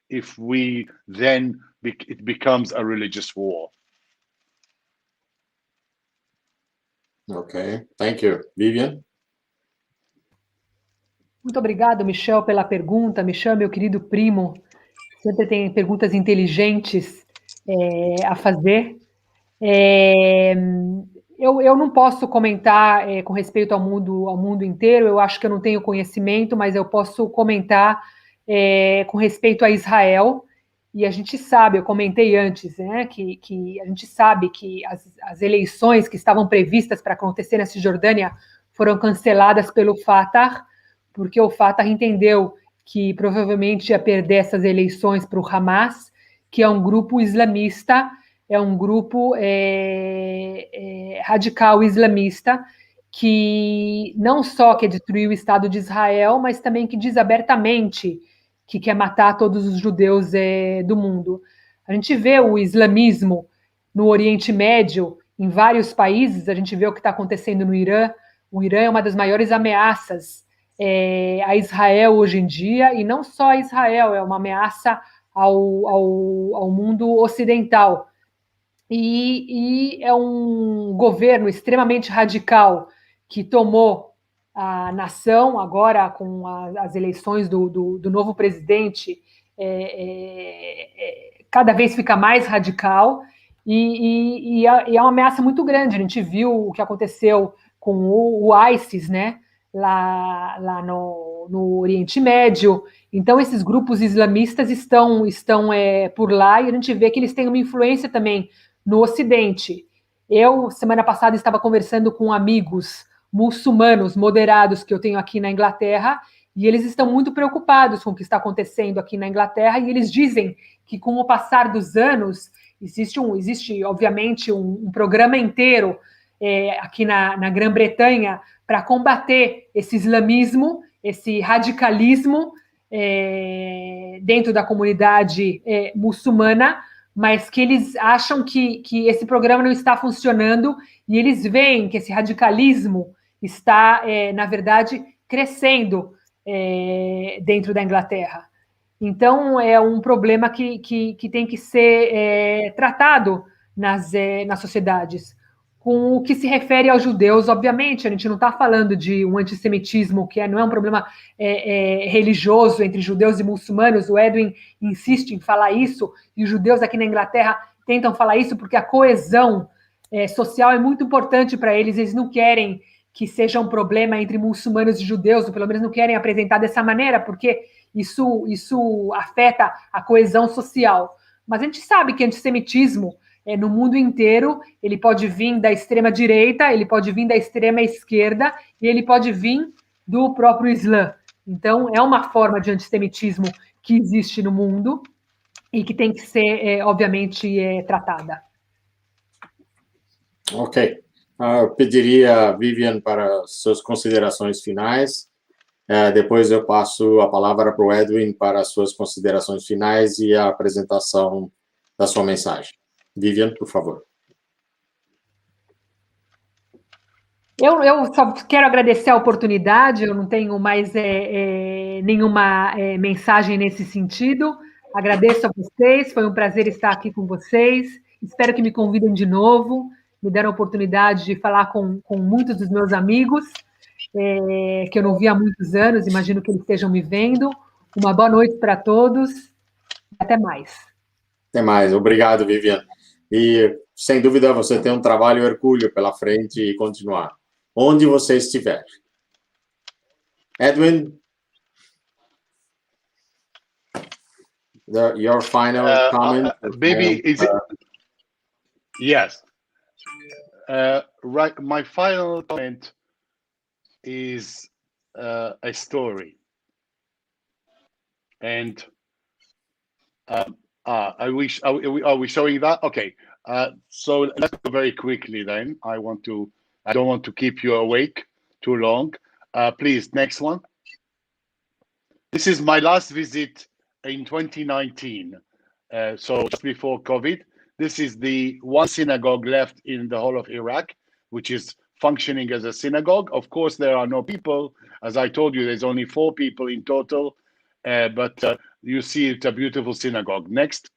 if we then it becomes a religious war. Okay, thank you. Vivian? Muito obrigado, Michel, pela pergunta. Michel, meu querido primo, sempre tem perguntas inteligentes a fazer. Eu não posso comentar com respeito ao mundo inteiro, eu acho que eu não tenho conhecimento, mas eu posso comentar com respeito a Israel, e a gente sabe, eu comentei antes, né, que a gente sabe que as eleições que estavam previstas para acontecer na Cisjordânia foram canceladas pelo Fatah, porque o Fatah entendeu que provavelmente ia perder essas eleições para o Hamas, que é um grupo islamista, é um grupo radical islamista, que não só quer destruir o Estado de Israel, mas também que diz abertamente que quer matar todos os judeus do mundo. A gente vê o islamismo no Oriente Médio, em vários países, a gente vê o que está acontecendo no Irã. O Irã é uma das maiores ameaças a Israel hoje em dia, e não só a Israel, é uma ameaça ao mundo ocidental. E é um governo extremamente radical que tomou a nação, agora com as eleições do novo presidente, cada vez fica mais radical, e é uma ameaça muito grande. A gente viu o que aconteceu com o ISIS, né, lá no Oriente Médio. Então, esses grupos islamistas estão por lá, e a gente vê que eles têm uma influência também no Ocidente. Eu, semana passada, estava conversando com amigos muçulmanos moderados que eu tenho aqui na Inglaterra, e eles estão muito preocupados com o que está acontecendo aqui na Inglaterra, e eles dizem que, com o passar dos anos, existe obviamente, um programa inteiro aqui na Grã-Bretanha para combater esse islamismo, esse radicalismo dentro da comunidade muçulmana, mas que eles acham que esse programa não está funcionando, e eles veem que esse radicalismo está, na verdade, crescendo dentro da Inglaterra. Então, é um problema que tem que ser tratado nas sociedades. Com o que se refere aos judeus, obviamente, a gente não está falando de um antissemitismo que não é um problema religioso entre judeus e muçulmanos. O Edwin insiste em falar isso, e os judeus aqui na Inglaterra tentam falar isso porque a coesão social é muito importante para eles. Eles não querem que seja um problema entre muçulmanos e judeus, ou pelo menos não querem apresentar dessa maneira, porque isso afeta a coesão social. Mas a gente sabe que antissemitismo no mundo inteiro, ele pode vir da extrema-direita, ele pode vir da extrema-esquerda, e ele pode vir do próprio Islã. Então, é uma forma de antissemitismo que existe no mundo, e que tem que ser, obviamente, tratada. Ok. Eu pediria a Vivian para suas considerações finais. Depois eu passo a palavra para o Edwin para suas considerações finais e a apresentação da sua mensagem. Vivian, por favor. Eu só quero agradecer a oportunidade, eu não tenho mais nenhuma mensagem nesse sentido. Agradeço a vocês, foi um prazer estar aqui com vocês. Espero que me convidem de novo, me deram a oportunidade de falar com muitos dos meus amigos, que eu não vi há muitos anos, imagino que eles estejam me vendo. Uma boa noite para todos e até mais. Até mais. Obrigado, Vivian. E, sem dúvida, você tem um trabalho hercúleo pela frente e continuar. Onde você estiver. Edwin, your final comment? Maybe, is it? Yes. Right. My final comment is a story. And are we showing that? Okay. So let's go very quickly then. I don't want to keep you awake too long. Please, next one. This is my last visit in 2019. So just before COVID. This is the one synagogue left in the whole of Iraq, which is functioning as a synagogue. Of course, there are no people. As I told you, there's only 4 people in total. But you see it's a beautiful synagogue. Next.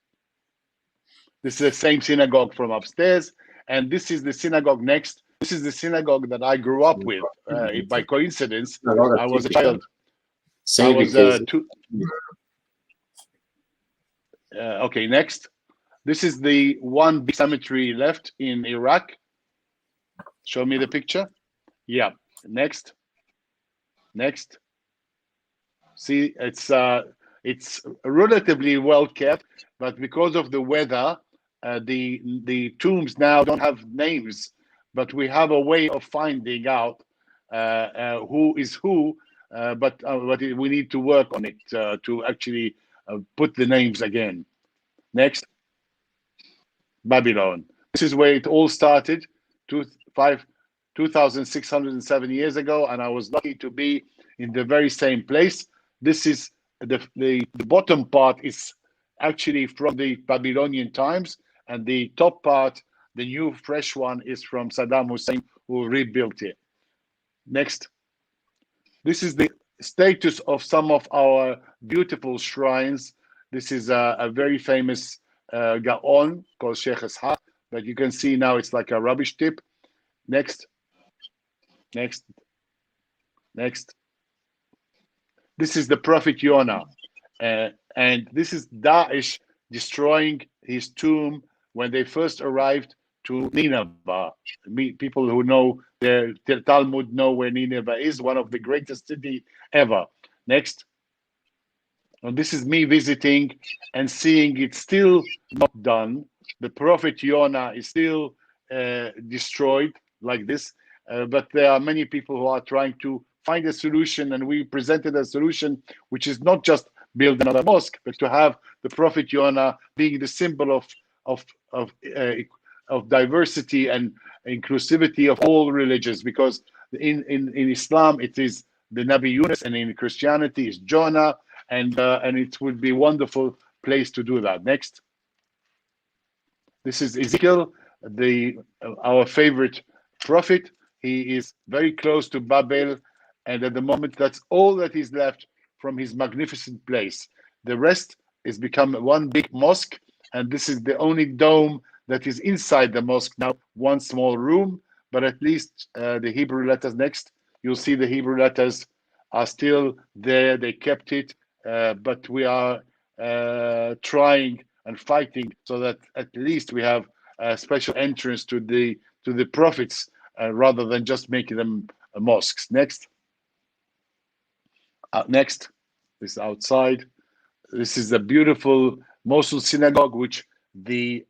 This is the same synagogue from upstairs. And this is the synagogue next. This is the synagogue that I grew up with. By coincidence, I was a child. I was okay, next. This is the one big cemetery left in Iraq. Show me the picture. Yeah, next. Next. See, it's relatively well kept, but because of the weather, the tombs now don't have names, but we have a way of finding out who is who, but we need to work on it to actually put the names again. Next. Babylon. This is where it all started, 2,607 years ago, and I was lucky to be in the very same place. This is the bottom part is actually from the Babylonian times, and the top part, the new fresh one, is from Saddam Hussein, who rebuilt it. Next. This is the status of some of our beautiful shrines. This is a very famous Gaon called Sheikh Ishaq, but you can see now it's like a rubbish tip. Next. Next. Next. This is the Prophet Yonah, and this is Daesh destroying his tomb when they first arrived to Nineveh. People who know the Talmud know where Nineveh is, one of the greatest cities ever. Next. And this is me visiting and seeing it still not done. The Prophet Yonah is still destroyed like this, but there are many people who are trying to find a solution, and we presented a solution which is not just build another mosque, but to have the Prophet Yonah being the symbol of diversity and inclusivity of all religions, because in Islam it is the Nabi Yunus, and in Christianity is Jonah, and it would be a wonderful place to do that. Next. This is Ezekiel, our favorite prophet. He is very close to Babel, and at the moment that's all that is left from his magnificent place. The rest is become one big mosque, and this is the only dome that is inside the mosque now, one small room, but at least the Hebrew letters next. You'll see the Hebrew letters are still there. They kept it, but we are trying and fighting so that at least we have a special entrance to the prophets rather than just making them mosques. Next. Next. This is outside. This is a beautiful Mosul synagogue, which the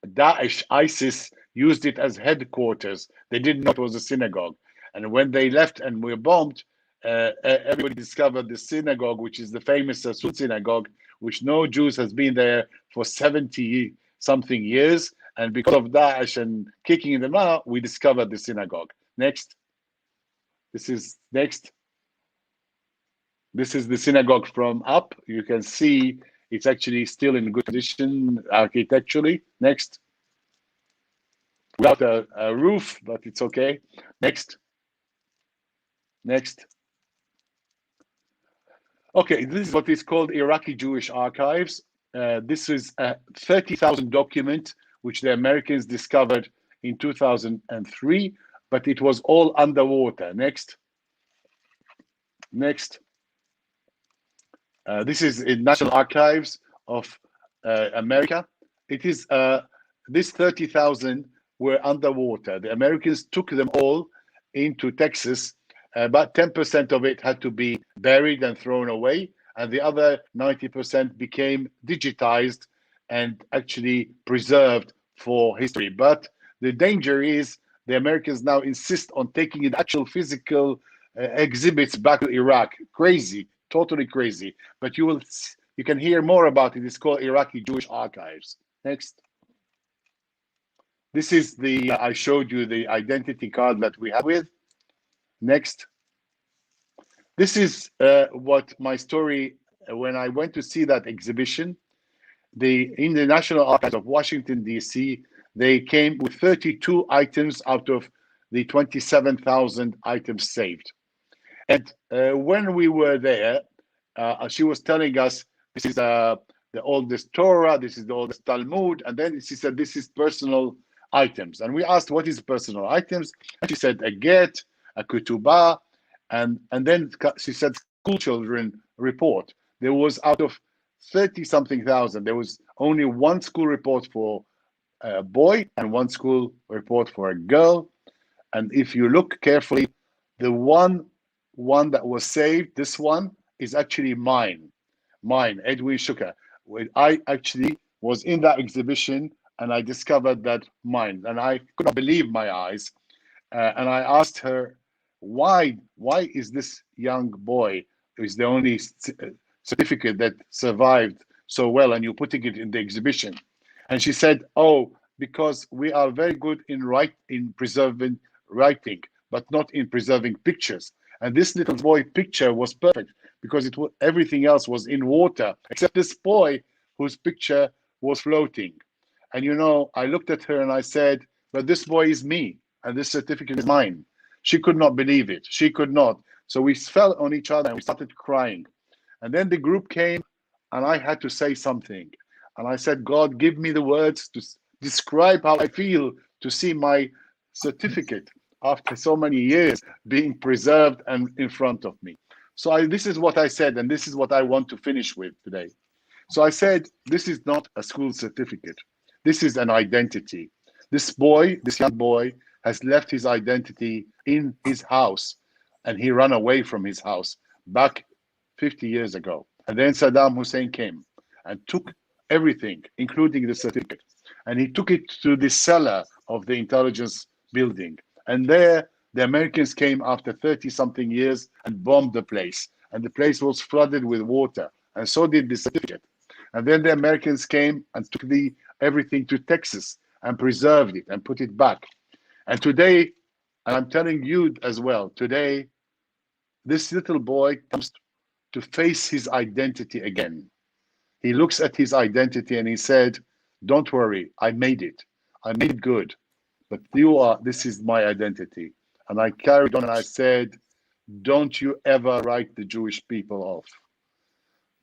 Daesh, ISIS, used it as headquarters. They didn't know it was a synagogue. And when they left and were bombed, everybody discovered the synagogue, which is the famous Sun synagogue, which no Jews has been there for 70 something years. And because of Daesh and kicking them out, we discovered the synagogue. Next. This is next. This is the synagogue from up. You can see it's actually still in good condition architecturally. Next. Without a roof, but it's okay. Next. Next. Okay, this is what is called Iraqi Jewish Archives. This is a 30,000 document which the Americans discovered in 2003, but it was all underwater. Next. Next. This is in National Archives of America. It is this 30,000 were underwater. The Americans took them all into Texas. About 10% of it had to be buried and thrown away, and the other 90% became digitized and actually preserved for history. But the danger is the Americans now insist on taking the actual physical exhibits back to Iraq. Crazy, totally crazy. But you can hear more about it. It's called Iraqi Jewish Archives. Next. This is the, I showed you the identity card that we have with. Next. This is what my story, when I went to see that exhibition, in the National Archives of Washington, D.C., they came with 32 items out of the 27,000 items saved. And when we were there, she was telling us, this is the oldest Torah, this is the oldest Talmud, and then she said, this is personal items. And we asked, what is personal items? And she said, a get, a ketubah, and then she said, school children report. There was out of 30-something thousand, there was only one school report for a boy and one school report for a girl. And if you look carefully, the one that was saved, this one, is actually mine, Edwin Shuker. I actually was in that exhibition and I discovered that mine, and I could not believe my eyes. And I asked her, why is this young boy, who is the only certificate that survived so well, and you're putting it in the exhibition? And she said, oh, because we are very good in preserving writing, but not in preserving pictures. And this little boy picture was perfect because everything else was in water, except this boy whose picture was floating. And you know, I looked at her and I said, but this boy is me, and this certificate is mine. She could not believe it. She could not. So we fell on each other and we started crying. And then the group came and I had to say something. And I said, God, give me the words to describe how I feel to see my certificate after so many years being preserved and in front of me. So this is what I said, and this is what I want to finish with today. So I said, this is not a school certificate. This is an identity. This young boy, has left his identity in his house, and he ran away from his house back 50 years ago. And then Saddam Hussein came and took everything, including the certificate, and he took it to the cellar of the intelligence building. And there, the Americans came after 30-something years and bombed the place, and the place was flooded with water, and so did the certificate. And then the Americans came and took everything to Texas and preserved it and put it back. And today, and I'm telling you as well, today, this little boy comes to face his identity again. He looks at his identity and he said, don't worry, I made it. I made it good. But this is my identity. And I carried on and I said, don't you ever write the Jewish people off.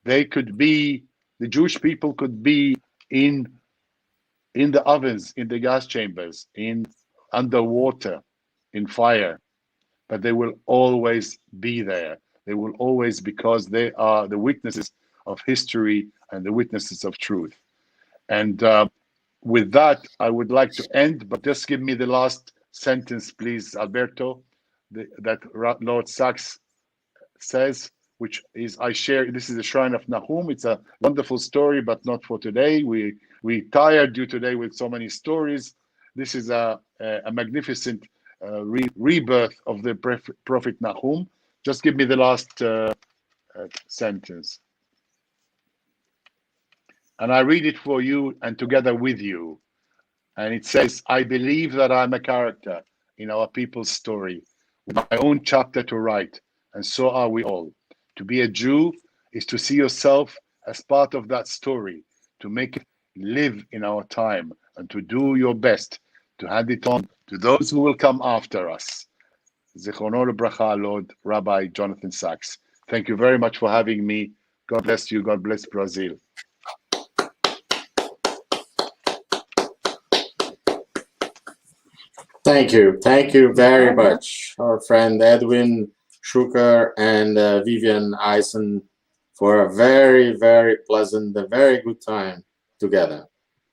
The Jewish people could be in the ovens, in the gas chambers, underwater, in fire, but they will always be there. They will always, because they are the witnesses of history and the witnesses of truth. And with that, I would like to end, but just give me the last sentence, please, Alberto, that Lord Sachs says, which is, this is the Shrine of Nahum. It's a wonderful story, but not for today. We tired you today with so many stories. This is a magnificent rebirth of the prophet Nahum. Just give me the last sentence. And I read it for you and together with you. And it says, I believe that I'm a character in our people's story, with my own chapter to write, and so are we all. To be a Jew is to see yourself as part of that story, to make it live in our time, and to do your best to hand it on to those who will come after us. Zichrono lebracha, Lord Rabbi Jonathan Sachs. Thank you very much for having me. God bless you. God bless Brazil. Thank you. Thank you very much, our friend Edwin Shuker and Vivian Aisen, for a very, very pleasant, a very good time together.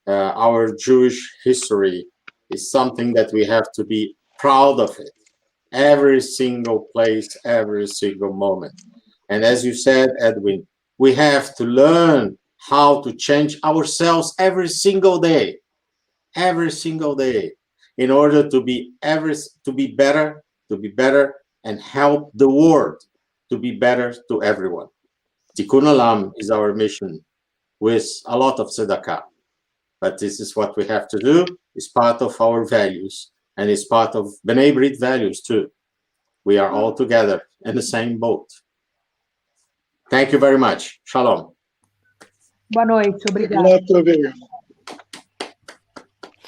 Our Jewish history is something that we have to be proud of it. Every single place, every single moment. And as you said, Edwin, we have to learn how to change ourselves every single day, in order to be better, and help the world to be better to everyone. Tikkun Olam is our mission, with a lot of tzedakah. But this is what we have to do. It's part of our values, and it's part of B'nai Brit values too. We are all together in the same boat. Thank you very much. Shalom. Boa noite, obrigada. Glad to be here.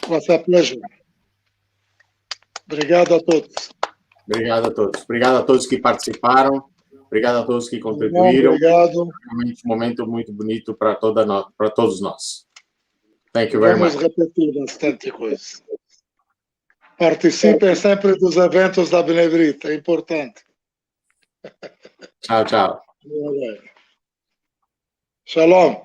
It was a pleasure. Obrigado a todos. Obrigado a todos. Obrigado a todos que participaram. Obrigado a todos que contribuíram. Obrigado. Realmente um momento muito bonito para todos nós. Thank you very Vamos much. repetir bastante coisa. Participem sempre dos eventos da B'nai Brit, é importante. Tchau, tchau. Shalom.